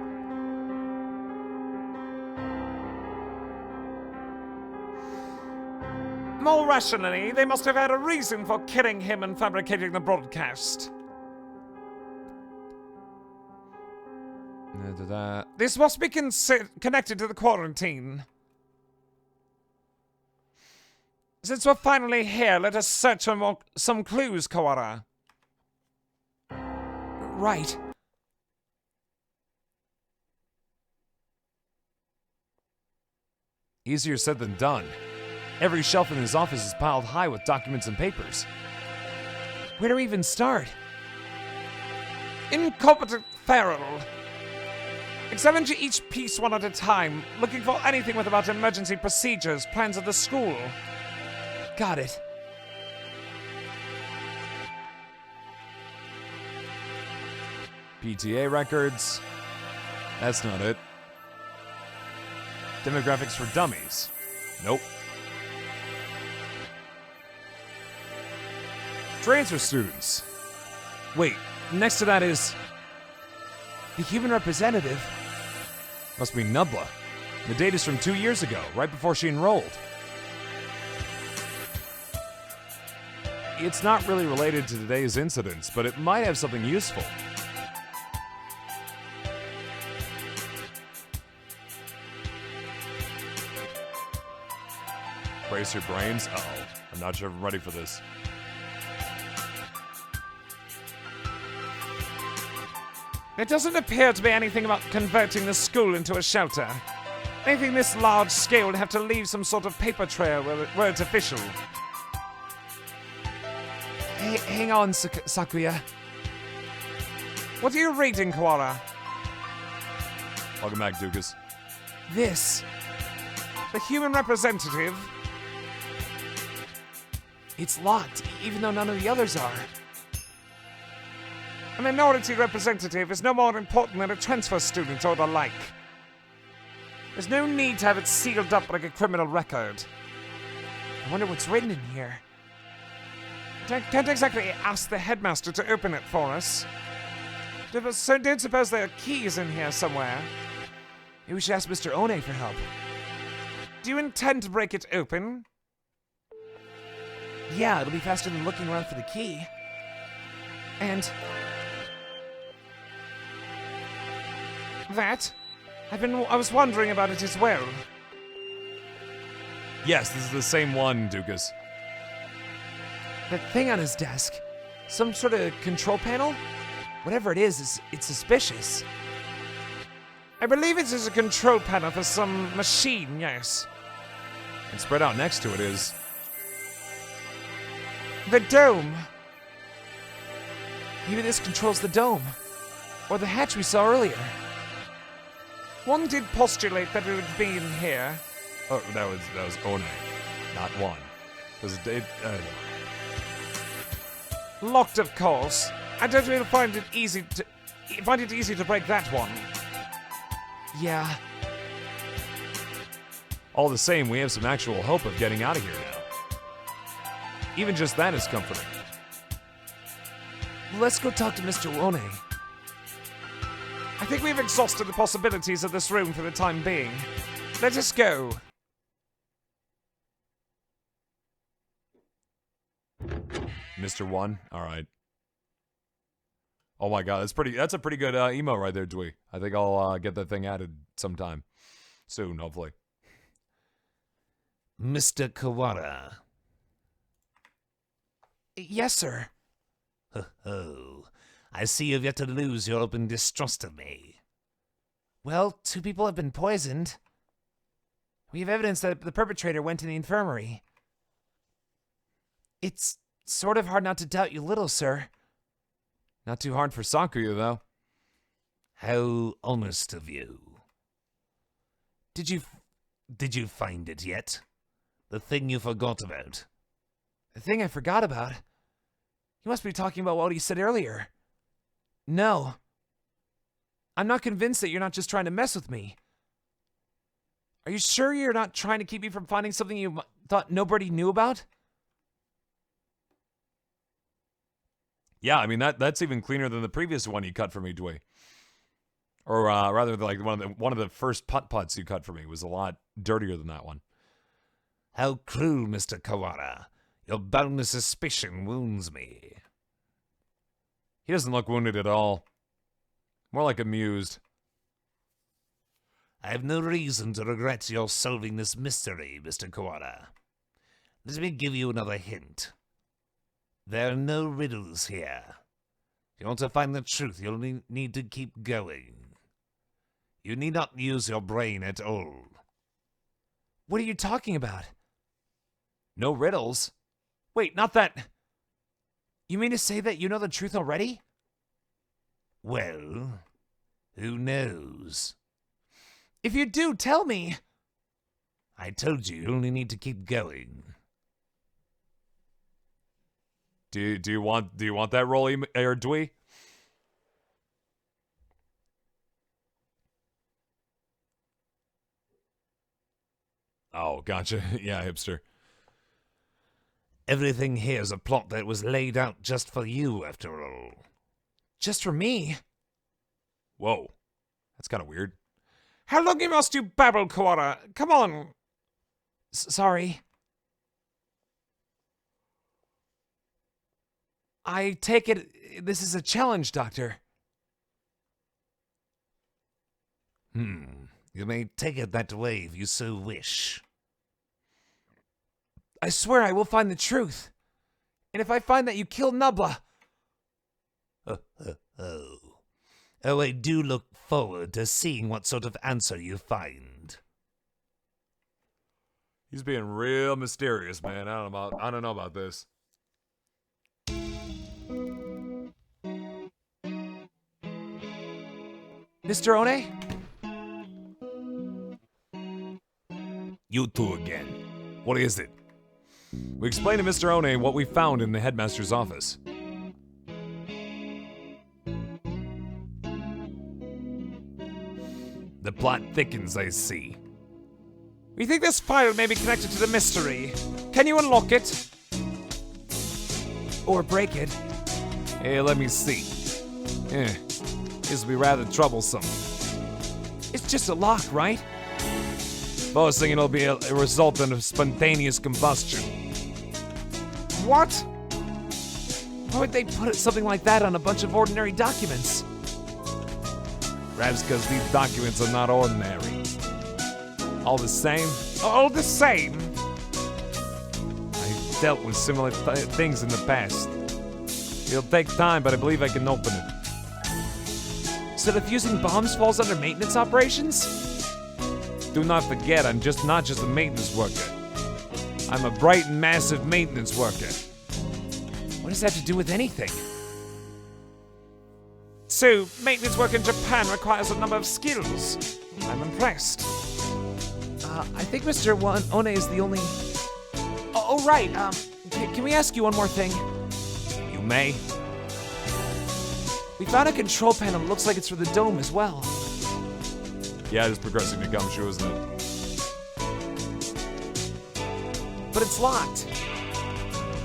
More rationally, they must have had a reason for killing him and fabricating the broadcast. This must be connected to the quarantine. Since we're finally here, let us search for some clues, Kawara. Right. Easier said than done. Every shelf in his office is piled high with documents and papers. Where do we even start? Incompetent feral. Examine each piece one at a time, looking for anything with about emergency procedures, plans of the school. Got it. PTA records. That's not it. Demographics for dummies. Nope. Transfer students. Wait, next to that is... The human representative. Must be Nubla. The date is from 2 years ago, right before she enrolled. It's not really related to today's incidents, but it might have something useful. Brace your brains. Uh-oh. I'm not sure if I'm ready for this. It doesn't appear to be anything about converting the school into a shelter. Anything this large scale would have to leave some sort of paper trail where it's official. Hey, hang on, Sakuya. What are you reading, Koala? Welcome back, Dukas. This. The human representative? It's locked, even though none of the others are. A minority representative is no more important than a transfer student or the like. There's no need to have it sealed up like a criminal record. I wonder what's written in here. Can't exactly ask the headmaster to open it for us. Don't suppose there are keys in here somewhere. Maybe we should ask Mr. One for help. Do you intend to break it open? Yeah, it'll be faster than looking around for the key. And... that? I was wondering about it as well. Yes, this is the same one, Dukas. That thing on his desk. Some sort of control panel? Whatever it is, it's suspicious. I believe it is a control panel for some machine, yes. And spread out next to it is... the dome. Maybe this controls the dome. Or the hatch we saw earlier. One did postulate that it would be in here. Oh, that was One, not one. Locked, of course. I don't really find it easy to break that one. Yeah. All the same, we have some actual hope of getting out of here now. Even just that is comforting. Let's go talk to Mr. One. I think we've exhausted the possibilities of this room for the time being. Let us go. Mr. One? Alright. Oh my god, that's a pretty good emo right there, Dwee. I think I'll get that thing added sometime. Soon, hopefully. Mr. Kawara. Yes, sir. Oh, I see you've yet to lose your open distrust of me. Well, 2 people have been poisoned. We have evidence that the perpetrator went to the infirmary. It's sort of hard not to doubt you little, sir. Not too hard for Sakuya, though. How honest of you. Did you find it yet? The thing you forgot about? The thing I forgot about? You must be talking about what he said earlier. No. I'm not convinced that you're not just trying to mess with me. Are you sure you're not trying to keep me from finding something you thought nobody knew about? Yeah, I mean, that's even cleaner than the previous one you cut for me, Dwee. Or rather, like one of the first putt-putts you cut for me was a lot dirtier than that one. How cruel, Mr. Kawara. Your boundless suspicion wounds me. He doesn't look wounded at all. More like amused. I have no reason to regret your solving this mystery, Mr. Kawara. Let me give you another hint. There are no riddles here. If you want to find the truth, you'll need to keep going. You need not use your brain at all. What are you talking about? No riddles? Wait, not that. You mean to say that you know the truth already? Well, who knows? If you do, tell me. I told you only need to keep going. Do you want that role, or Dwee? Oh, gotcha. Yeah, hipster. Everything here's a plot that was laid out just for you, after all. Just for me? Whoa. That's kind of weird. How long must you babble, Kawara? Come on. Sorry. I take it this is a challenge, Doctor. You may take it that way if you so wish. I swear I will find the truth. And if I find that you killed Nubla... Oh, I do look forward to seeing what sort of answer you find. He's being real mysterious, man. I don't know about this. Mr. One? You two again. What is it? We explained to Mr. One what we found in the headmaster's office. The plot thickens, I see. We think this file may be connected to the mystery. Can you unlock it? Or break it. Hey, let me see. This will be rather troublesome. It's just a lock, right? Most thing it'll be a resultant of spontaneous combustion. What? Why would they put something like that on a bunch of ordinary documents? Perhaps because these documents are not ordinary. All the same, All the same. I've dealt with similar things in the past. It'll take time, but I believe I can open it. So defusing bombs falls under maintenance operations? Do not forget, I'm not just a maintenance worker. I'm a bright and massive maintenance worker. What does that have to do with anything? So, maintenance work in Japan requires a number of skills. I'm impressed. I think Mr. One is the only... Oh, right, can we ask you one more thing? You may. We found a control panel that looks like it's for the dome as well. Yeah, it's progressing to gumshoe, isn't it? But it's locked.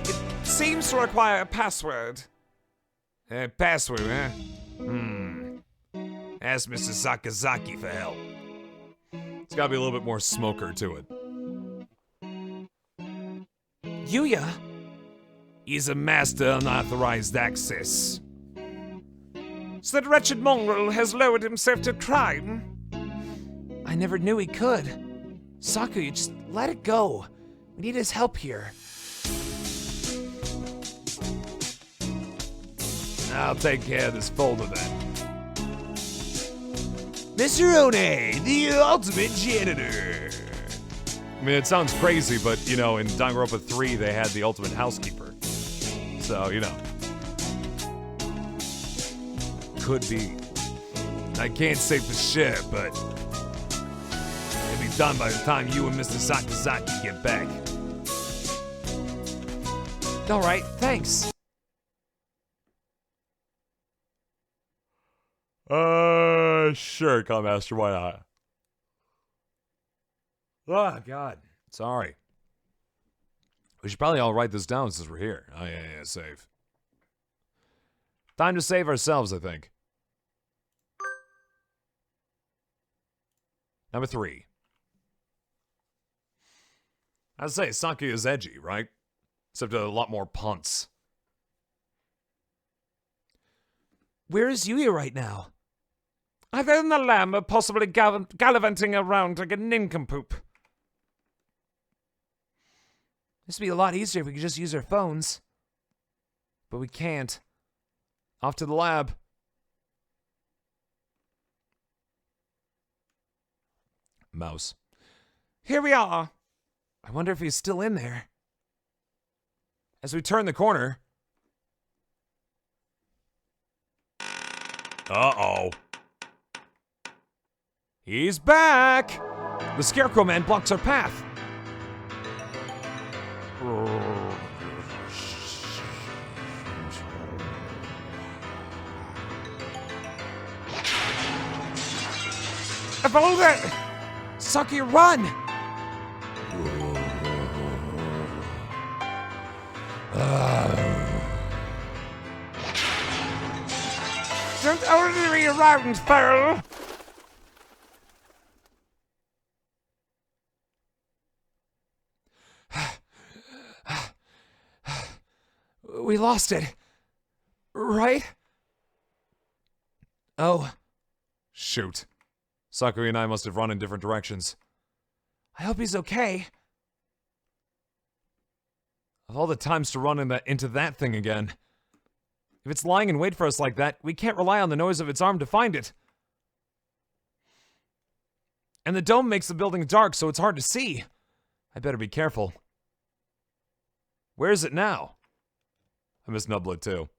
It seems to require a password. Password, huh? Ask Mr. Sakazaki for help. It's gotta be a little bit more smoker to it. Yuya? He's a master unauthorized access. So that wretched mongrel has lowered himself to crime? I never knew he could. Sakuya, just let it go. We need his help here. I'll take care of this folder then. Mr. One, the ultimate janitor. I mean, it sounds crazy, but, you know, in Danganronpa 3, they had the ultimate housekeeper. So, you know. Could be. I can't say for sure, but it'll be done by the time you and Mr. Sakazaki get back. All right, thanks. Sure, Master, why not? Oh, God. Sorry. We should probably all write this down since we're here. Oh, yeah, save. Time to save ourselves, I think. Number 3. I'd say Sakuya is edgy, right? Except a lot more punts. Where is Yuya right now? Either in the lamb or possibly gallivanting around like a nincompoop. This would be a lot easier if we could just use our phones. But we can't. Off to the lab. Mouse. Here we are. I wonder if he's still in there. As we turn the corner. Uh-oh. He's back! The Scarecrow Man blocks our path. Hold it! Sakuya, run! Don't order me around, Pearl! We lost it. Right? Oh. Shoot. Sakuya and I must have run in different directions. I hope he's okay. Of all the times to run into that thing again. If it's lying in wait for us like that, we can't rely on the noise of its arm to find it. And the dome makes the building dark, so it's hard to see. I better be careful. Where is it now? I miss Nubla too.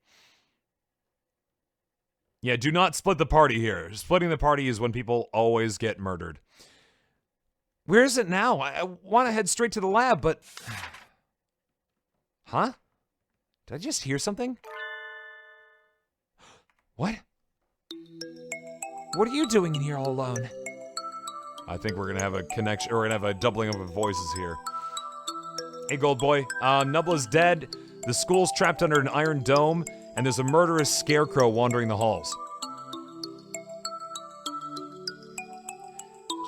Yeah, do not split the party here. Splitting the party is when people always get murdered. Where is it now? I want to head straight to the lab, but... Huh? Did I just hear something? What? What are you doing in here all alone? I think we're gonna have a connection, or we're gonna have a doubling up of voices here. Hey, Gold Boy. Nubla's dead, the school's trapped under an iron dome, and there's a murderous scarecrow wandering the halls.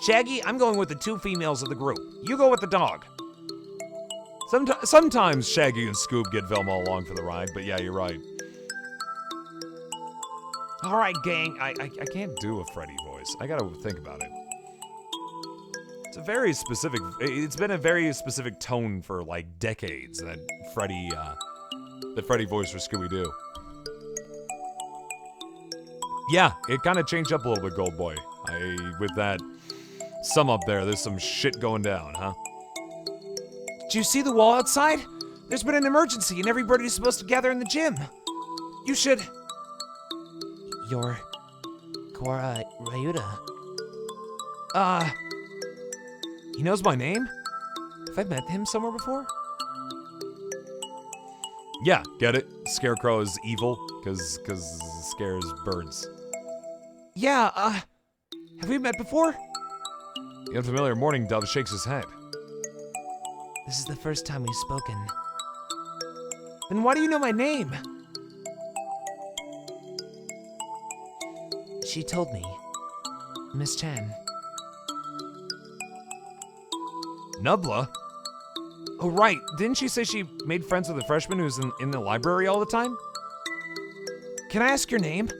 Shaggy, I'm going with the 2 females of the group. You go with the dog. Sometimes Shaggy and Scoob get Velma along for the ride, but yeah, you're right. All right, gang. I can't do a Freddy voice. I gotta think about it. It's a very specific, it's been a very specific tone for like decades, that Freddy voice for Scooby-Doo. Yeah, it kind of changed up a little bit, Gold Boy. With that sum up there, there's some shit going down, huh? Did you see the wall outside? There's been an emergency and everybody's supposed to gather in the gym. You should... You're... Cora Ryuta. He knows my name? Have I met him somewhere before? Yeah, get it? Scarecrow is evil, cause scares birds. Yeah, have we met before? The unfamiliar mourning dove shakes his head. This is the first time we've spoken. Then why do you know my name? She told me. Miss Chan. Nubla? Oh, right. Didn't she say she made friends with a freshman who's in the library all the time? Can I ask your name?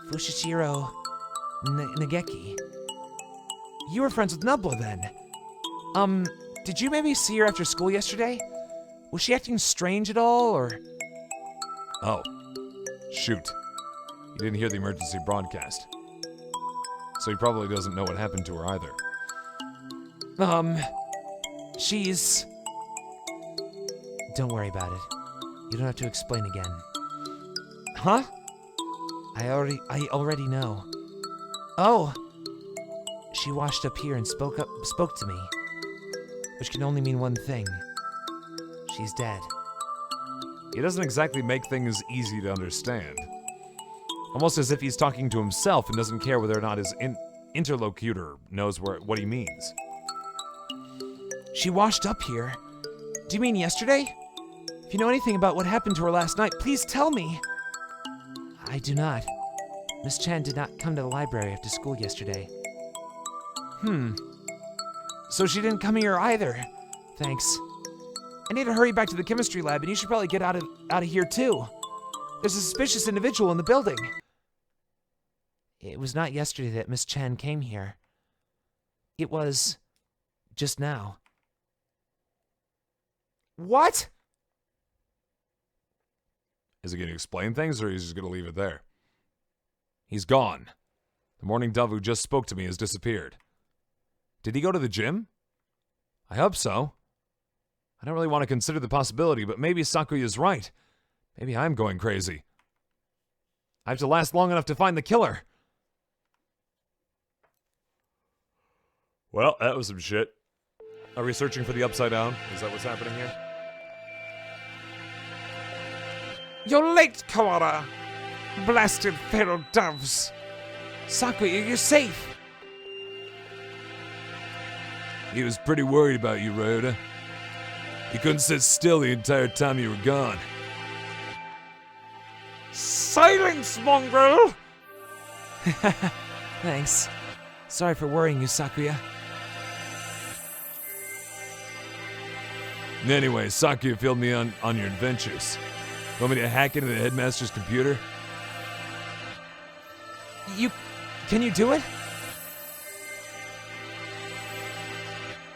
Fushishiro Nageki. You were friends with Nubla then. Did you maybe see her after school yesterday? Was she acting strange at all, or? Oh. Shoot. He didn't hear the emergency broadcast. So he probably doesn't know what happened to her either. She's... Don't worry about it. You don't have to explain again. Huh? I already know. Oh. She washed up here and spoke to me. Which can only mean one thing. She's dead. He doesn't exactly make things easy to understand. Almost as if he's talking to himself and doesn't care whether or not his interlocutor knows what he means. She washed up here? Do you mean yesterday? If you know anything about what happened to her last night, please tell me. I do not. Miss Chan did not come to the library after school yesterday. So she didn't come here either. Thanks. I need to hurry back to the chemistry lab, and you should probably get out of here too. There's a suspicious individual in the building. It was not yesterday that Miss Chan came here. It was just now. What? Is he going to explain things, or is he just going to leave it there? He's gone. The mourning dove who just spoke to me has disappeared. Did he go to the gym? I hope so. I don't really want to consider the possibility, but maybe Sakuya's right. Maybe I'm going crazy. I have to last long enough to find the killer. Well, that was some shit. Are we searching for the Upside Down? Is that what's happening here? You're late, Kawara. Blasted feral doves. Sakuya, you're safe. He was pretty worried about you, Rhoda. He couldn't sit still the entire time you were gone. Silence, mongrel! Thanks. Sorry for worrying you, Sakuya. Anyway, Sakuya filled me on your adventures. Want me to hack into the headmaster's computer? Can you do it?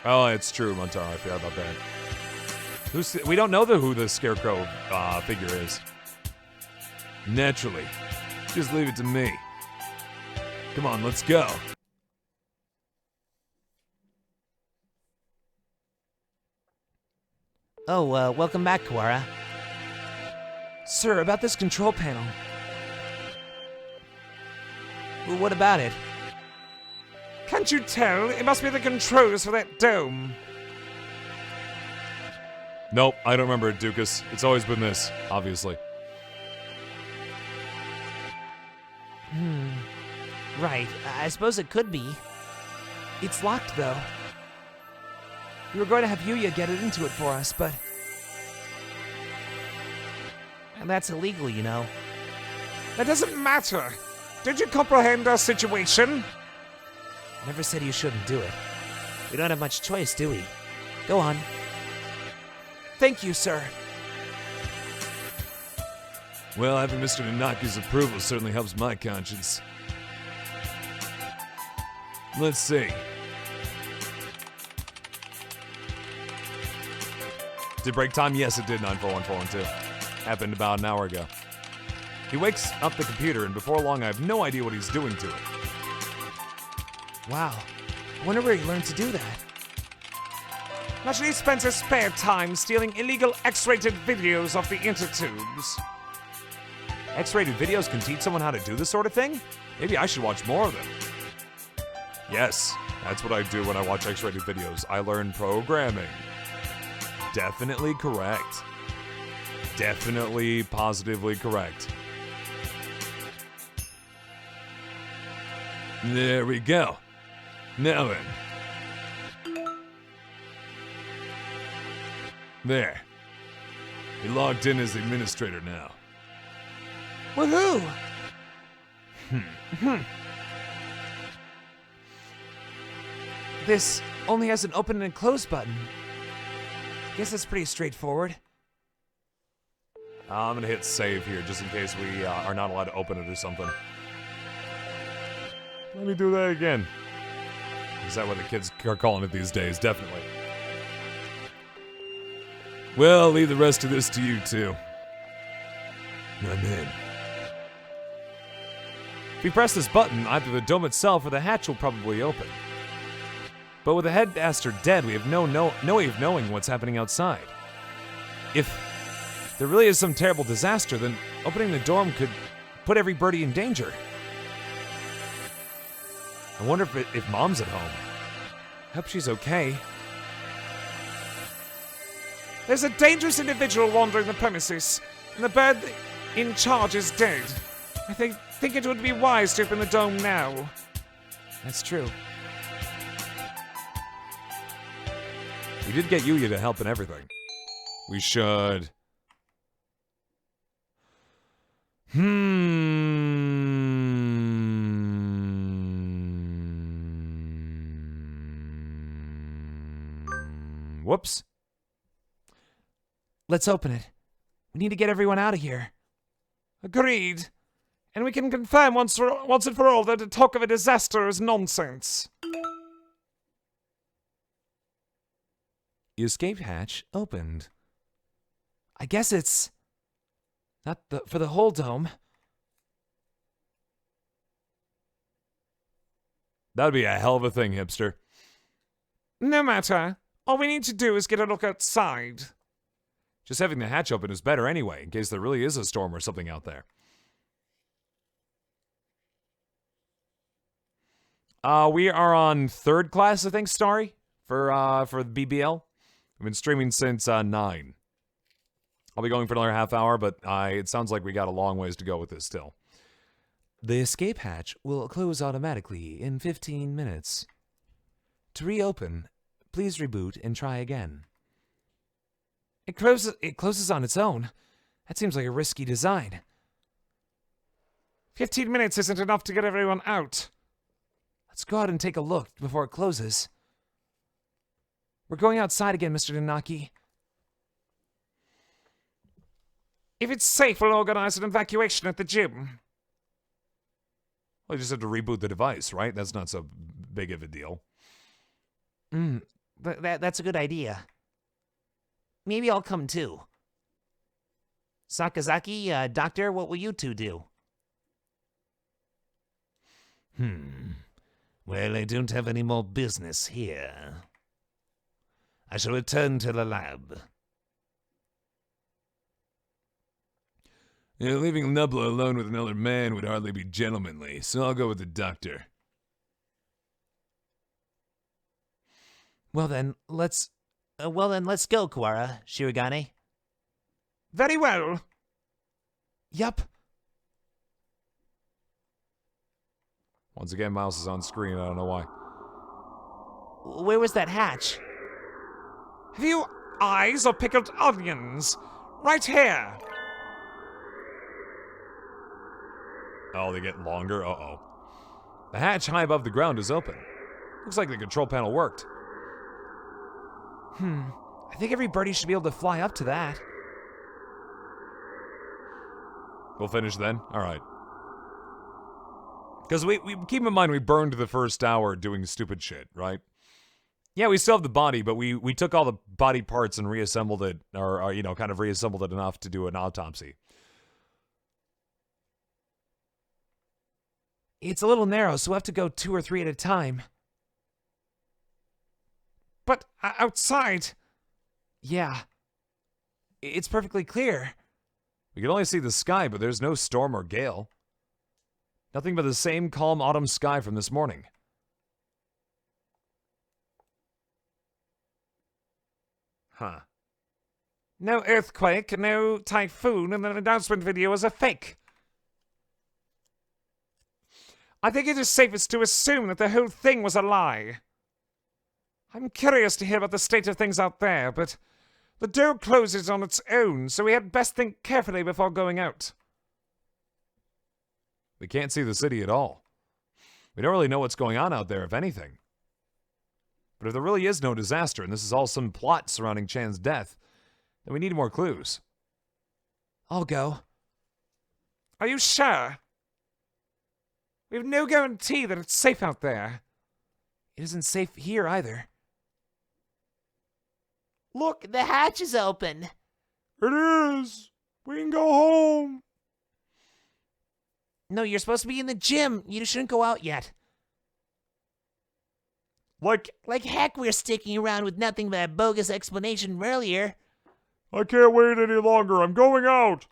Oh, it's true, Montaro. I forgot about that. We don't know who the Scarecrow figure is. Naturally. Just leave it to me. Come on, let's go. Oh, welcome back, Kawara. Sir, about this control panel. Well, what about it? Can't you tell? It must be the controls for that dome. Nope, I don't remember it, Dukas. It's always been this, obviously. Right, I suppose it could be. It's locked, though. We were going to have Yuya get it into it for us, but And that's illegal, you know. That doesn't matter. Did you comprehend our situation? Never said you shouldn't do it. We don't have much choice, do we? Go on. thank you, sir. Well, having Mr. Nanaki's approval certainly helps my conscience. Let's see. Did break time? Yes, it did, 941412. Happened about an hour ago. He wakes up the computer, and before long, I have no idea what he's doing to it. Wow. I wonder where he learned to do that. Imagine he spends his spare time stealing illegal X-rated videos off the intertubes. X-rated videos can teach someone how to do this sort of thing? Maybe I should watch more of them. Yes, that's what I do when I watch X-rated videos. I learn programming. Definitely correct. Definitely positively correct. There we go. Now then. There. He logged in as the administrator now. Woohoo! This only has an open and close button. Guess that's pretty straightforward. I'm gonna hit save here just in case we are not allowed to open it or something. Let me do that again. Is that what the kids are calling it these days? Definitely. Well, I'll leave the rest of this to you two. I'm in. If we press this button, either the dome itself or the hatch will probably open. But with the headmaster dead, we have no way of knowing what's happening outside. If there really is some terrible disaster, then opening the dorm could put every birdie in danger. I wonder if Mom's at home. I hope she's okay. There's a dangerous individual wandering the premises, and the bird in charge is dead. I think it would be wise to open the dome now. That's true. We did get Yuya to help in everything. We should... Whoops. Let's open it. We need to get everyone out of here. Agreed. And we can confirm once and for all that the talk of a disaster is nonsense. The escape hatch opened. I guess it's not for the whole dome. That'd be a hell of a thing, hipster. No matter. All we need to do is get a look outside. Just having the hatch open is better anyway, in case there really is a storm or something out there. We are on third class, I think, Starry, for the BBL. I've been streaming since 9. I'll be going for another half hour, but it sounds like we got a long ways to go with this still. The escape hatch will close automatically in 15 minutes. To reopen, please reboot and try again. It closes on its own. That seems like a risky design. 15 minutes isn't enough to get everyone out. Let's go out and take a look before it closes. We're going outside again, Mr. Nanaki. If it's safe, we'll organize an evacuation at the gym. Well, you just have to reboot the device, right? That's not so big of a deal. That's a good idea. Maybe I'll come too. Sakazaki, Doctor, what will you two do? Well, I don't have any more business here. I shall return to the lab. Yeah, leaving Nubla alone with another man would hardly be gentlemanly, so I'll go with the doctor. Well then, let's go, Kuwara, Shirogane. Very well. Yup. Once again, mouse is on screen. I don't know why. Where was that hatch? Have you eyes or pickled onions? Right here. Oh, they get longer? Uh-oh. The hatch high above the ground is open. Looks like the control panel worked. I think every birdie should be able to fly up to that. We'll finish then? Alright. Because we keep in mind we burned the first hour doing stupid shit, right? Yeah, we still have the body, but we took all the body parts and reassembled it, or you know, kind of reassembled it enough to do an autopsy. It's a little narrow, so we'll have to go 2 or 3 at a time. But outside. Yeah. It's perfectly clear. We can only see the sky, but there's no storm or gale. Nothing but the same calm autumn sky from this morning. Huh. No earthquake, no typhoon, and the announcement video is a fake. I think it is safest to assume that the whole thing was a lie. I'm curious to hear about the state of things out there, but the door closes on its own, so we had best think carefully before going out. We can't see the city at all. We don't really know what's going on out there, if anything. But if there really is no disaster, and this is all some plot surrounding Chan's death, then we need more clues. I'll go. Are you sure? We have no guarantee that it's safe out there. It isn't safe here either. Look, the hatch is open. It is. We can go home. No, you're supposed to be in the gym. You shouldn't go out yet. Like heck, we're sticking around with nothing but a bogus explanation from earlier. I can't wait any longer. I'm going out.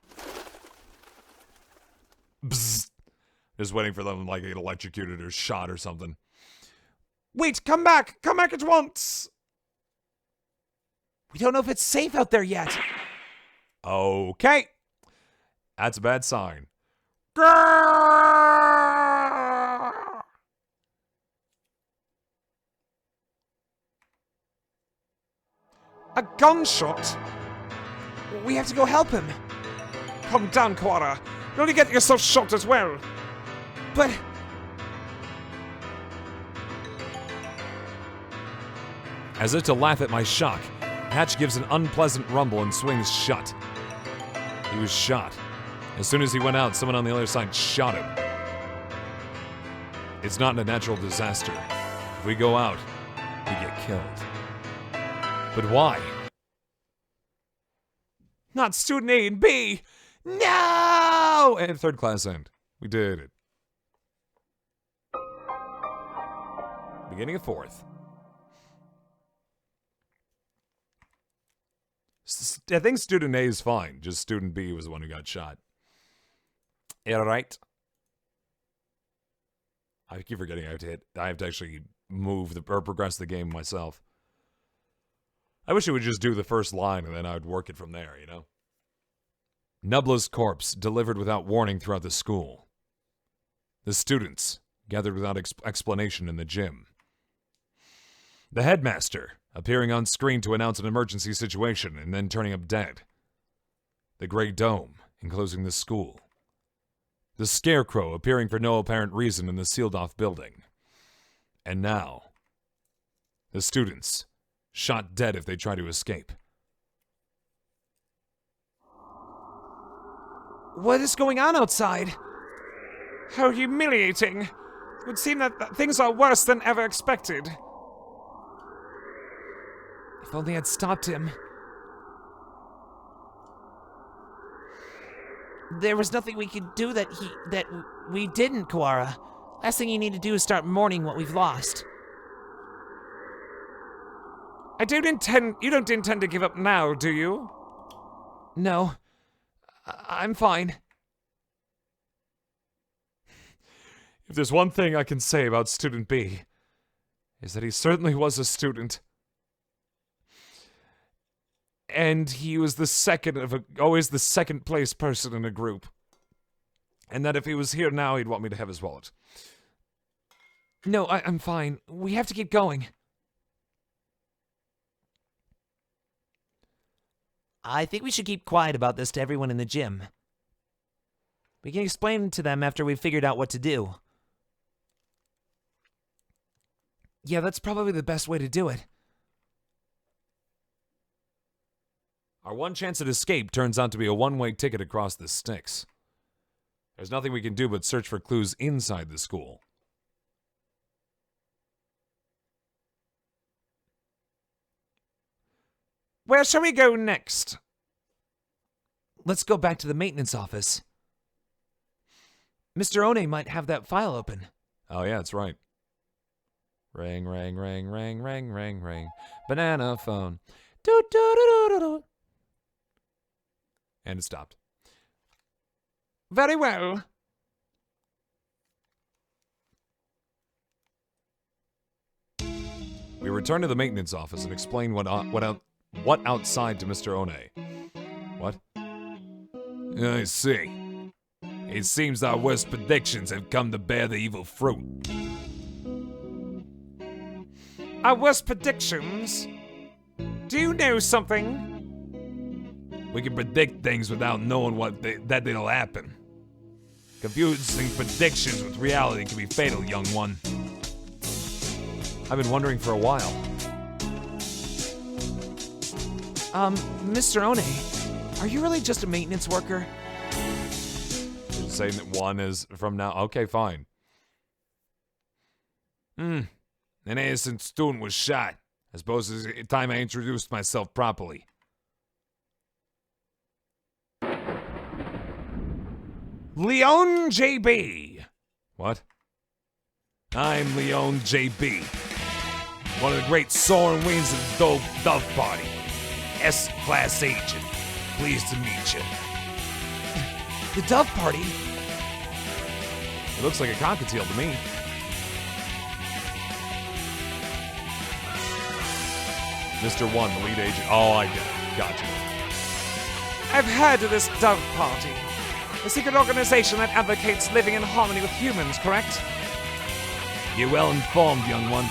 Bzzz. Just waiting for them like to get electrocuted or shot or something. Wait, come back. Come back at once. We don't know if it's safe out there yet. Okay. That's a bad sign. A gunshot? We have to go help him. Calm down, Kuwara. You'll only get yourself shot as well. But... As if to laugh at my shock, Hatch gives an unpleasant rumble and swings shut. He was shot. As soon as he went out, someone on the other side shot him. It's not a natural disaster. If we go out, we get killed. But why? Not student A and B. No! And third class end. We did it. Beginning of fourth. I think student A is fine. Just student B was the one who got shot. Yeah, right. I keep forgetting I have to actually move or progress the game myself. I wish it would just do the first line and then I would work it from there, you know? Nubla's corpse delivered without warning throughout the school. The students gathered without explanation in the gym. The headmaster appearing on screen to announce an emergency situation and then turning up dead. The Great Dome enclosing the school. The Scarecrow appearing for no apparent reason in the sealed-off building. And now, the students, shot dead if they try to escape. What is going on outside? How humiliating. It would seem that things are worse than ever expected. If only I'd stopped him. There was nothing we could do that we didn't, Kuwara. Last thing you need to do is start mourning what we've lost. You don't intend to give up now, do you? No. I'm fine. If there's one thing I can say about Student B, is that he certainly was a student. And he was always the second place person in a group. And that if he was here now, he'd want me to have his wallet. No, I'm fine. We have to keep going. I think we should keep quiet about this to everyone in the gym. We can explain to them after we've figured out what to do. Yeah, that's probably the best way to do it. Our one chance at escape turns out to be a one-way ticket across the sticks. There's nothing we can do but search for clues inside the school. Where shall we go next? Let's go back to the maintenance office. Mr. One might have that file open. Oh yeah, that's right. Ring, ring, ring, ring, ring, ring, ring. Banana phone. Do, do, do, do, do. And it stopped. Very well. We return to the maintenance office and explain what outside to Mr. One. What? I see. It seems our worst predictions have come to bear the evil fruit. Our worst predictions? Do you know something? We can predict things without knowing that it'll happen. Confusing predictions with reality can be fatal, young one. I've been wondering for a while. Mr. One, are you really just a maintenance worker? You're saying that one is from now? Okay, fine. An innocent student was shot. I suppose it's time I introduced myself properly. Leon J.B. What? I'm Leon J.B. One of the great soaring wings of the Dove Party. S-Class Agent. Pleased to meet you. The Dove Party? It looks like a cockatiel to me. Mr. One, the lead agent. Oh, I get it. Gotcha. I've heard of this Dove Party. A secret organization that advocates living in harmony with humans, correct? You're well informed, young one.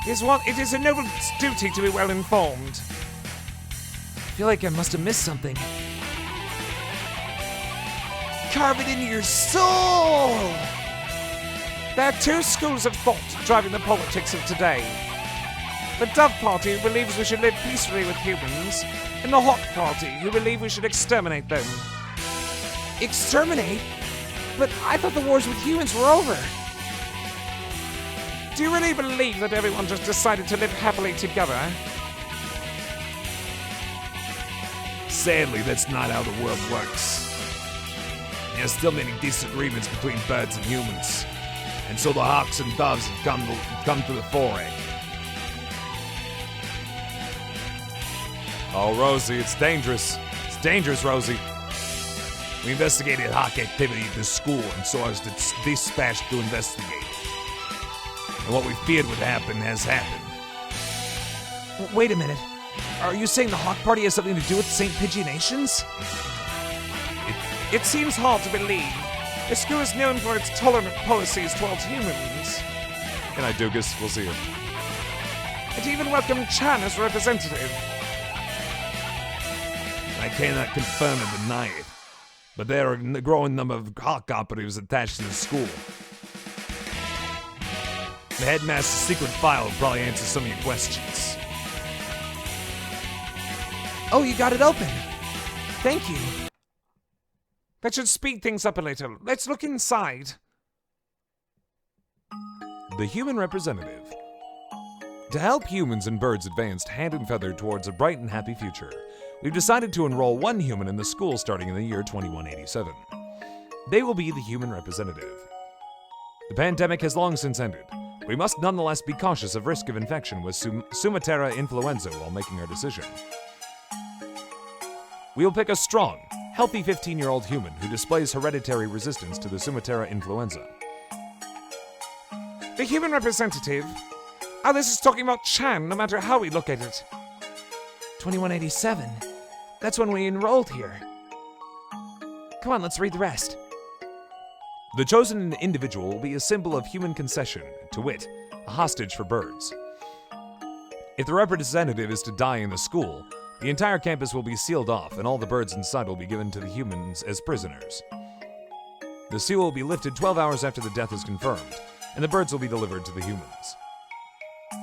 It is a noble duty to be well informed. I feel like I must have missed something. Carve it into your soul! There are two schools of thought driving the politics of today. The Dove Party, who believes we should live peacefully with humans, and the Hawk Party, who believe we should exterminate them. Exterminate? But I thought the wars with humans were over. Do you really believe that everyone just decided to live happily together? Sadly, that's not how the world works. There's still many disagreements between birds and humans. And so the hawks and doves have come to the foray. Oh, Rosie, it's dangerous. It's dangerous, Rosie. We investigated hawk activity at this school and so I was dispatched to investigate. And what we feared would happen has happened. Wait a minute. Are you saying the Hawk Party has something to do with St. Pigeonations? It seems hard to believe. The school is known for its tolerant policies towards humans. Good night, Dukas. We'll see you. It even welcomed Chan as representative. I cannot confirm or deny it, but there are a growing number of hawk operatives attached to the school. The headmaster's secret file will probably answer some of your questions. Oh, you got it open. Thank you. That should speed things up a little. Let's look inside. The Human Representative. To help humans and birds advance hand and feather towards a bright and happy future, we've decided to enroll one human in the school starting in the year 2187. They will be the Human Representative. The pandemic has long since ended. We must nonetheless be cautious of risk of infection with Sumatera influenza while making our decision. We will pick a strong, healthy 15-year-old human who displays hereditary resistance to the Sumatera influenza. The human representative? Oh, this is talking about Chan, no matter how we look at it. 2187. That's when we enrolled here. Come on, let's read the rest. The chosen individual will be a symbol of human concession, to wit, a hostage for birds. If the representative is to die in the school, the entire campus will be sealed off and all the birds inside will be given to the humans as prisoners. The seal will be lifted 12 hours after the death is confirmed, and the birds will be delivered to the humans.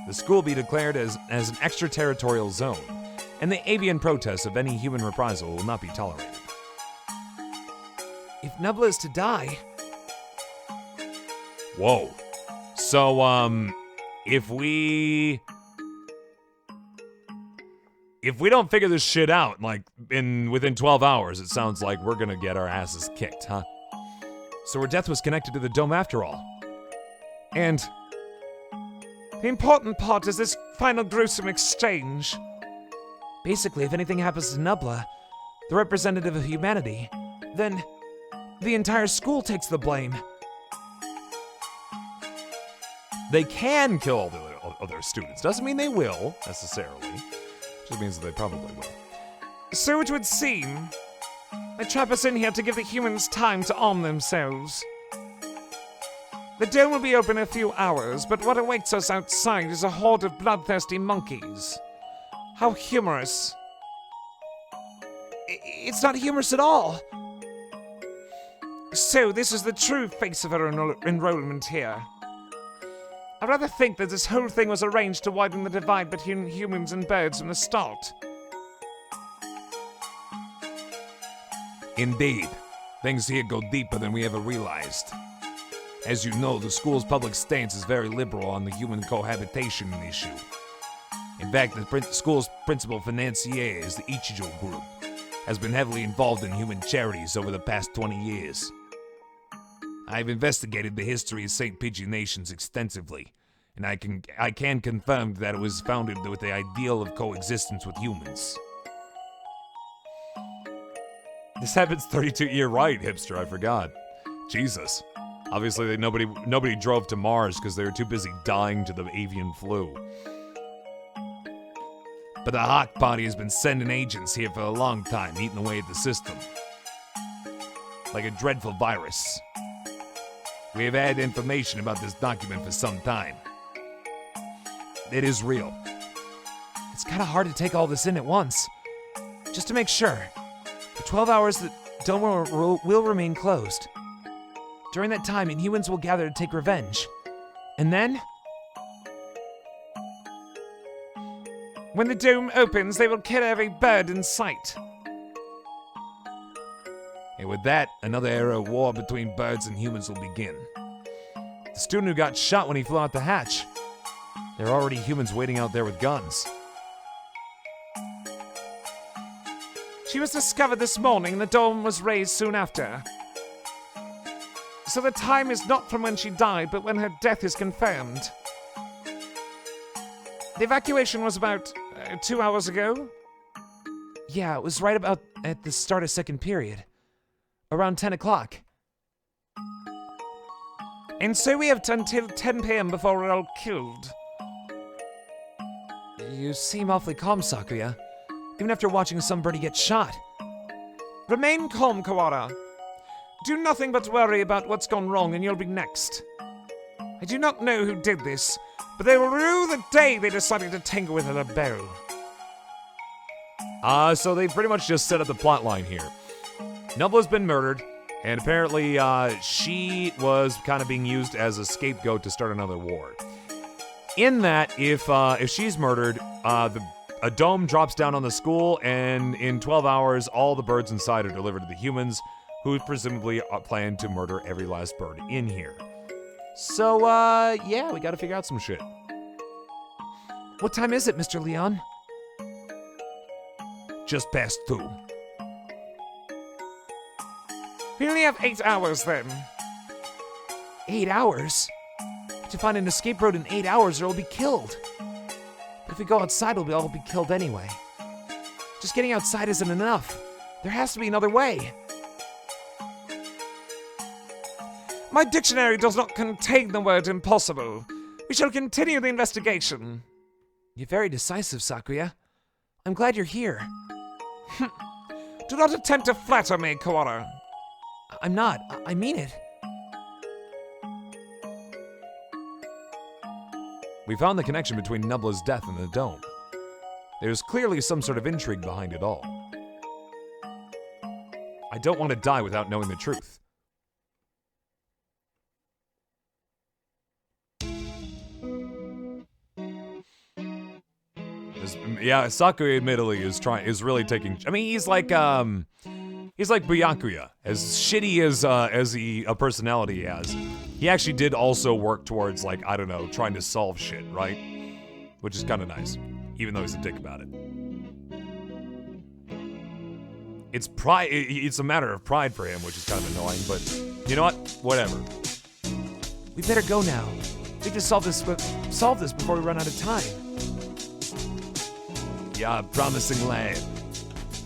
The school will be declared as an extraterritorial zone, and the avian protests of any human reprisal will not be tolerated. If Nubla is to die... Whoa. So, if we don't figure this shit out, like, within 12 hours, it sounds like we're gonna get our asses kicked, huh? So her death was connected to the dome after all. And the important part is this final gruesome exchange. Basically, if anything happens to Nubla, the representative of humanity, then the entire school takes the blame. They can kill all the other students. Doesn't mean they will, necessarily. Just means that they probably will. So it would seem. They trap us in here to give the humans time to arm themselves. The dome will be open in a few hours, but what awaits us outside is a horde of bloodthirsty monkeys. How humorous. It's not humorous at all. So this is the true face of our enrollment here. I rather think that this whole thing was arranged to widen the divide between humans and birds from the start. Indeed. Things here go deeper than we ever realized. As you know, the school's public stance is very liberal on the human cohabitation issue. In fact, the school's principal financier is the Ichijo Group, has been heavily involved in human charities over the past 20 years. I've investigated the history of St. Pidgey Nations extensively, and I can confirm that it was founded with the ideal of coexistence with humans. This happens 32-year right, hipster, I forgot. Jesus. Obviously, nobody drove to Mars because they were too busy dying to the avian flu. But the Hawk Party has been sending agents here for a long time, eating away at the system. Like a dreadful virus. We have had information about this document for some time. It is real. It's kind of hard to take all this in at once. Just to make sure, for 12 hours the dome will remain closed. During that time, Inhumans will gather to take revenge. And then... when the dome opens, they will kill every bird in sight. And with that, another era of war between birds and humans will begin. The student who got shot when he flew out the hatch. There are already humans waiting out there with guns. She was discovered this morning and the dome was raised soon after. So the time is not from when she died, but when her death is confirmed. The evacuation was about 2 hours ago? Yeah, it was right about at the start of second period. Around 10 o'clock. And so we have until 10 p.m. before we're all killed. You seem awfully calm, Sakuya. Even after watching somebody get shot. Remain calm, Kawara. Do nothing but worry about what's gone wrong and you'll be next. I do not know who did this, but they will rue the day they decided to tangle with a bell. So they pretty much just set up the plot line here. Nubla's been murdered, and apparently she was kind of being used as a scapegoat to start another war. In that, if she's murdered, a dome drops down on the school, and in 12 hours, all the birds inside are delivered to the humans, who presumably plan to murder every last bird in here. So, yeah, we gotta figure out some shit. What time is it, Mr. Leon? Just past 2. We only have 8 hours then. 8 hours? To find an escape road in 8 hours or we'll be killed. But if we go outside, we'll all be killed anyway. Just getting outside isn't enough. There has to be another way. My dictionary does not contain the word impossible. We shall continue the investigation. You're very decisive, Sakuya. I'm glad you're here. Do not attempt to flatter me, Koala. I'm not. I mean it. We found the connection between Nubla's death and the dome. There's clearly some sort of intrigue behind it all. I don't want to die without knowing the truth. Yeah, Sakuya admittedly is really taking. I mean, he's like Byakuya. As shitty as a personality he has, he actually did also work towards, like, I don't know, trying to solve shit, right? Which is kind of nice, even though he's a dick about it. It's pride. It's a matter of pride for him, which is kind of annoying. But you know what? Whatever. We better go now. We have to solve this before we run out of time. Yeah, promising lad.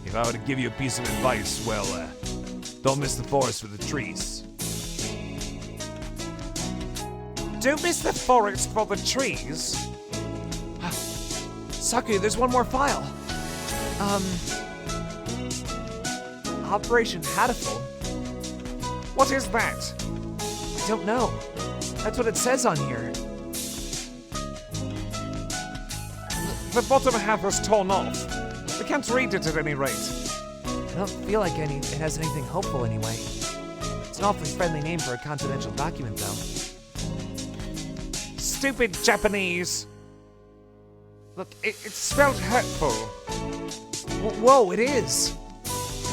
If I were to give you a piece of advice, well, don't miss the forest for the trees. Don't miss the forest for the trees. Sakuya, there's one more file. Operation Hatoful. What is that? I don't know. That's what it says on here. The bottom half is torn off. We can't read it at any rate. I don't feel like it has anything hopeful anyway. It's an awfully friendly name for a confidential document, though. Stupid Japanese. Look, it's spelled hurtful. Whoa, it is.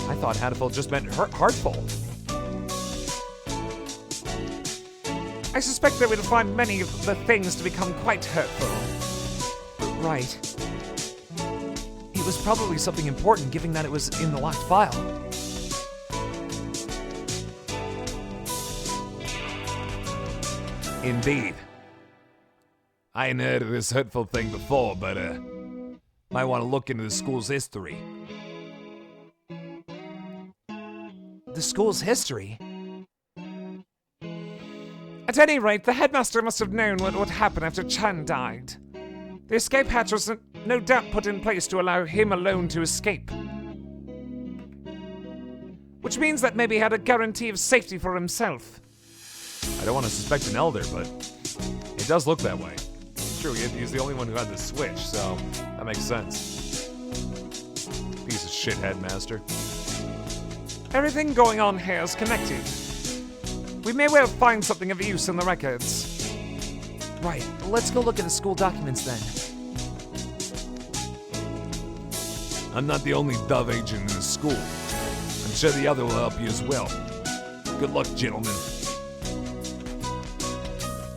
I thought Hatoful just meant heartful. I suspect that we'll find many of the things to become quite hurtful. Right. It was probably something important, given that it was in the locked file. Indeed. I ain't heard of this hurtful thing before, but might want to look into the school's history. The school's history? At any rate, the headmaster must have known what would happen after Chan died. The escape hatch was no doubt put in place to allow him alone to escape. Which means that maybe he had a guarantee of safety for himself. I don't want to suspect an elder, but it does look that way. True, he's the only one who had the switch, so that makes sense. Piece of shit headmaster. Everything going on here is connected. We may well find something of use in the records. Right, let's go look at the school documents then. I'm not the only dove agent in the school. I'm sure the other will help you as well. Good luck, gentlemen.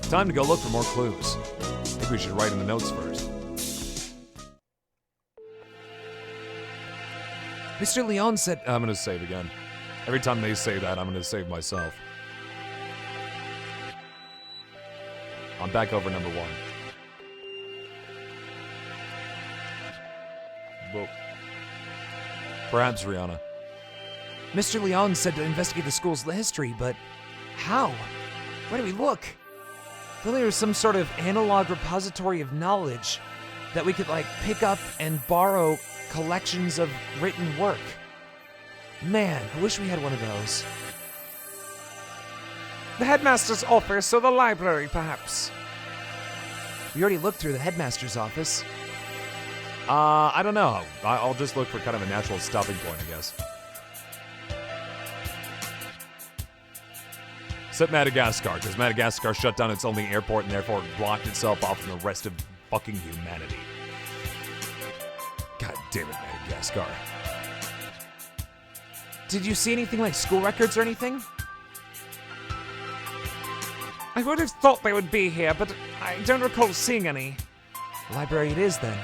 Time to go look for more clues. I think we should write in the notes first. Mr. Leon said... I'm gonna save again. Every time they say that, I'm gonna save myself. I'm back over number 1. Well, perhaps Rihanna. Mr. Leon said to investigate the school's history, but how? Where do we look? I feel there was some sort of analog repository of knowledge that we could, like, pick up and borrow collections of written work. Man, I wish we had one of those. The headmaster's office or the library, perhaps. We already looked through the headmaster's office. I don't know. I'll just look for kind of a natural stopping point, I guess. Except Madagascar, because Madagascar shut down its only airport and therefore blocked itself off from the rest of fucking humanity. God damn it, Madagascar. Did you see anything like school records or anything? I would have thought they would be here, but I don't recall seeing any. Library it is, then.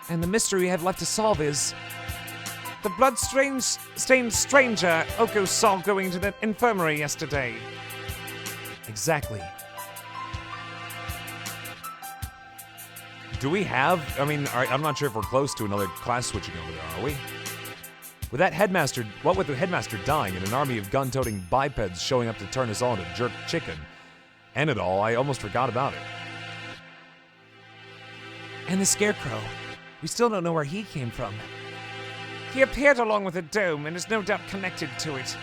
And the mystery we have left to solve is... the blood-stained stranger Oko saw going to the infirmary yesterday. Exactly. Do we have... I mean, I'm not sure if we're close to another class switching over there, are we? With the headmaster dying and an army of gun-toting bipeds showing up to turn us all into jerk chicken, and it all, I almost forgot about it. And the scarecrow. We still don't know where he came from. He appeared along with the dome and is no doubt connected to it.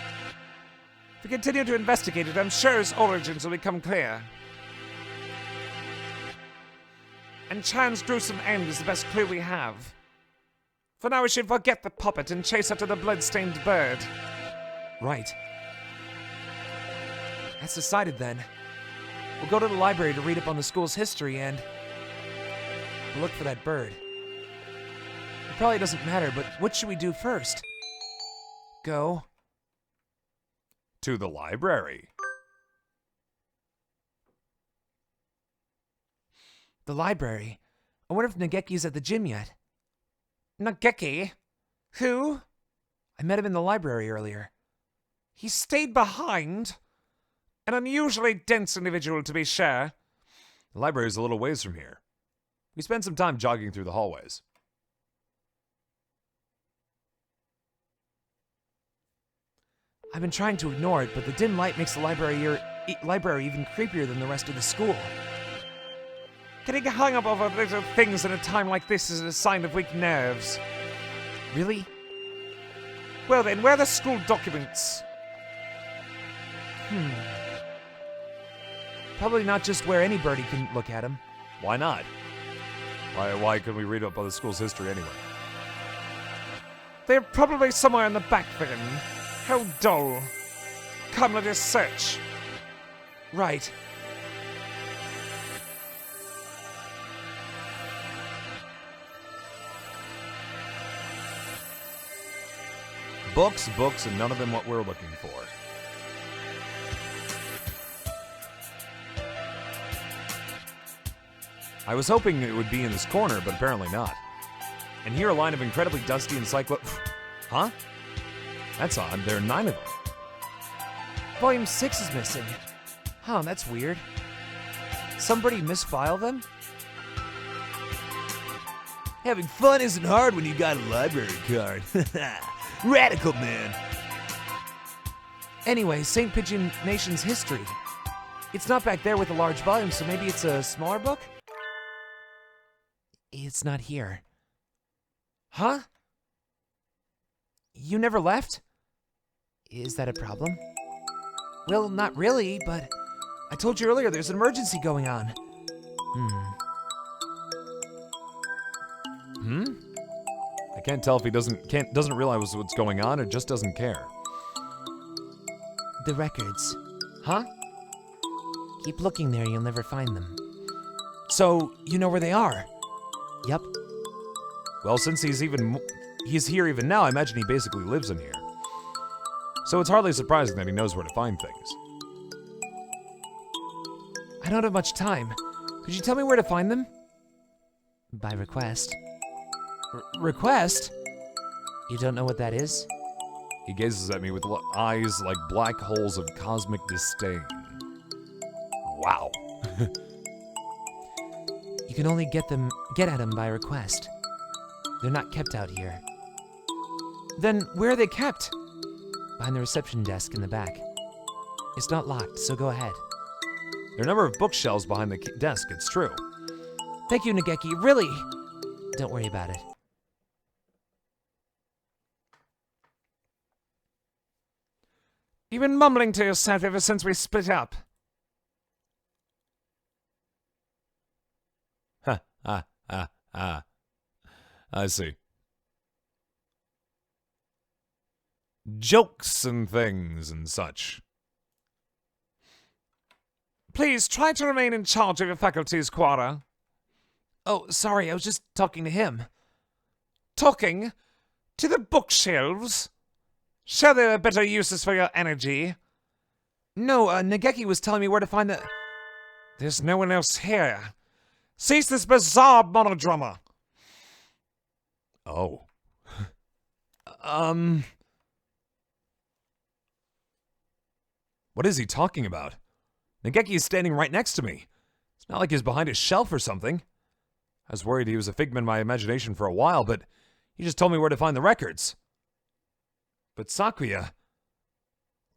If we continue to investigate it, I'm sure his origins will become clear. And Chan's gruesome end is the best clue we have. For now, we should forget the puppet and chase after the blood-stained bird. Right. That's decided then. We'll go to the library to read up on the school's history and we'll look for that bird. It probably doesn't matter, but what should we do first? Go to the library. The library? I wonder if Nageki's at the gym yet. Nageki? Who? I met him in the library earlier. He stayed behind? An unusually dense individual, to be sure. The library's a little ways from here. We spent some time jogging through the hallways. I've been trying to ignore it, but the dim light makes the library even creepier than the rest of the school. Getting hung up over little things at a time like this is a sign of weak nerves. Really? Well then, where are the school documents? Probably not just where any birdie can look at them. Why not? Why couldn't we read up on the school's history anyway? They're probably somewhere in the back then. How dull. Come, let us search. Right. Books, and none of them what we're looking for. I was hoping it would be in this corner, but apparently not. And here a line of incredibly dusty Huh? That's odd. There are 9 of them. Volume 6 is missing. Huh, that's weird. Somebody misfiled them? Having fun isn't hard when you got a library card. Radical, man. Anyway, St. Pigeon Nation's history. It's not back there with a large volume, so maybe it's a smaller book? It's not here. Huh? You never left? Is that a problem? Well, not really, but I told you earlier there's an emergency going on. I can't tell if he doesn't realize what's going on or just doesn't care. The records. Huh? Keep looking there, you'll never find them. So, you know where they are? Yep. Well, since he's here even now, I imagine he basically lives in here. So it's hardly surprising that he knows where to find things. I don't have much time. Could you tell me where to find them? By request. Request? You don't know what that is? He gazes at me with eyes like black holes of cosmic disdain. Wow. You can only get at them by request. They're not kept out here. Then where are they kept? Behind the reception desk in the back. It's not locked, so go ahead. There are a number of bookshelves behind the desk, it's true. Thank you, Nageki, really! Don't worry about it. You've been mumbling to yourself ever since we split up. I see. Jokes and things and such. Please, try to remain in charge of your faculties, Quara. Oh, sorry, I was just talking to him. Talking? To the bookshelves? Sure there are better uses for your energy. No, Nageki was telling me where to find the... There's no one else here. Cease this bizarre monodrama. Oh. What is he talking about? Nageki is standing right next to me. It's not like he's behind a shelf or something. I was worried he was a figment of my imagination for a while, but he just told me where to find the records. But Sakuya,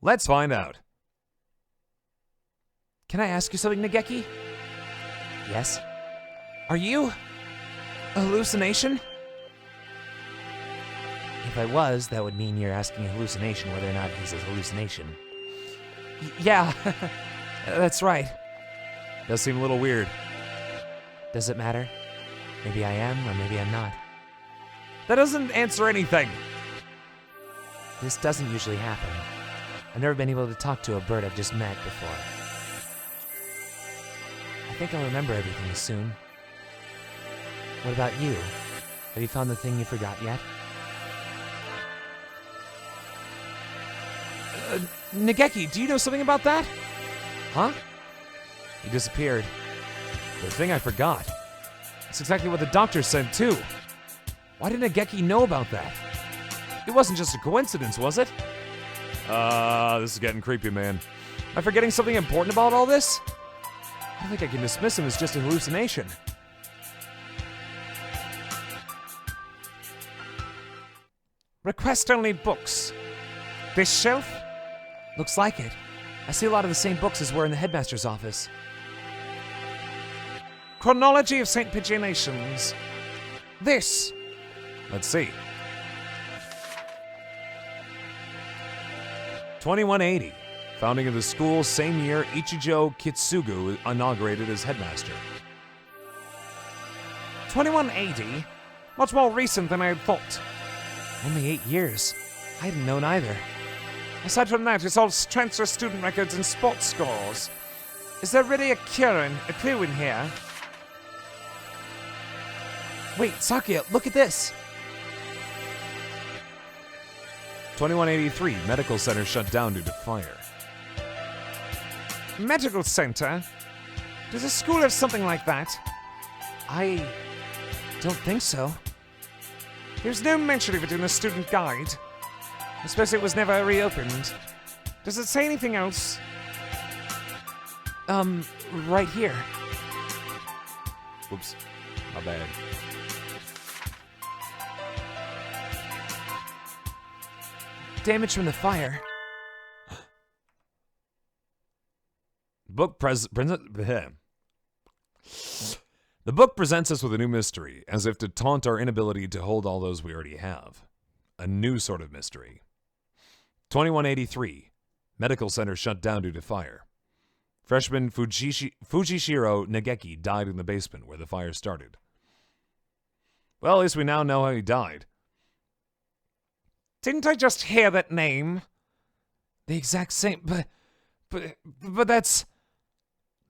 let's find out. Can I ask you something, Nageki? Yes? Are you a hallucination? If I was, that would mean you're asking a hallucination whether or not he's a hallucination. Yeah, that's right. Does seem a little weird. Does it matter? Maybe I am, or maybe I'm not. That doesn't answer anything. This doesn't usually happen. I've never been able to talk to a bird I've just met before. I think I'll remember everything soon. What about you? Have you found the thing you forgot yet? Nageki, do you know something about that? Huh? He disappeared. The thing I forgot. That's exactly what the doctor said, too. Why did Nageki know about that? It wasn't just a coincidence, was it? This is getting creepy, man. Am I forgetting something important about all this? I don't think I can dismiss him as just a hallucination. Request-only books. This shelf? Looks like it. I see a lot of the same books as were in the headmaster's office. Chronology of St. Paginations. This. Let's see. 2180. Founding of the school, same year Ichijo Kitsugu inaugurated as headmaster. 2180? Much more recent than I had thought. Only 8 years. I hadn't known either. Aside from that, it's all transfer student records and sports scores. Is there really a clue in here? Wait, Sakuya, look at this. 2183. Medical center shut down due to fire. Medical center? Does a school have something like that? I don't think so. There's no mention of it in the student guide. I suppose it was never reopened. Does it say anything else? Right here. Whoops. My bad. Damage from the fire. The book presents us with a new mystery, as if to taunt our inability to hold all those we already have. A new sort of mystery. 2183. Medical center shut down due to fire. Freshman Fujishiro Nageki died in the basement where the fire started. Well, at least we now know how he died. Didn't I just hear that name? The exact same, but that's...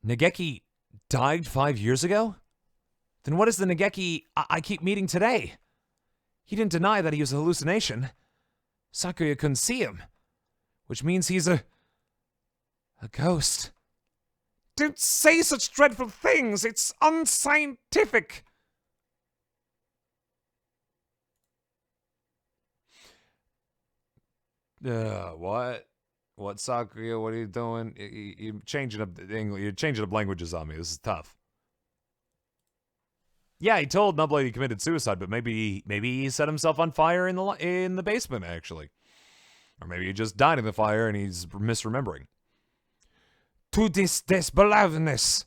Nageki died 5 years ago? Then what is the Nageki I keep meeting today? He didn't deny that he was a hallucination. Sakuya couldn't see him, which means he's a ghost. Don't say such dreadful things. It's unscientific. What? What, Sakuya? What are you doing? You're changing up the English. You're changing up languages on me. This is tough. Yeah, he told Nubblade he committed suicide, but maybe he set himself on fire in the basement, actually, or maybe he just died in the fire and he's misremembering. To this belovedness.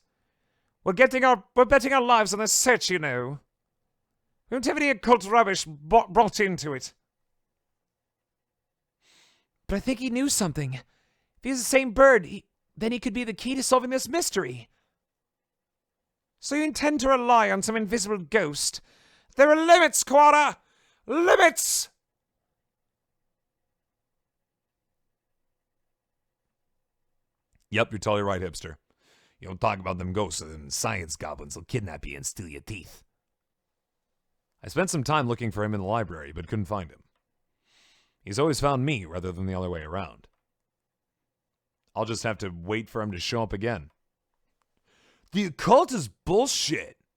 We're betting our lives on this search, you know. We don't have any occult rubbish brought into it. But I think he knew something. If he's the same bird, then he could be the key to solving this mystery. So you intend to rely on some invisible ghost? There are limits, Quara! Limits! Yep, you're totally right, hipster. You don't talk about them ghosts, and them science goblins will kidnap you and steal your teeth. I spent some time looking for him in the library, but couldn't find him. He's always found me rather than the other way around. I'll just have to wait for him to show up again. The occult is bullshit.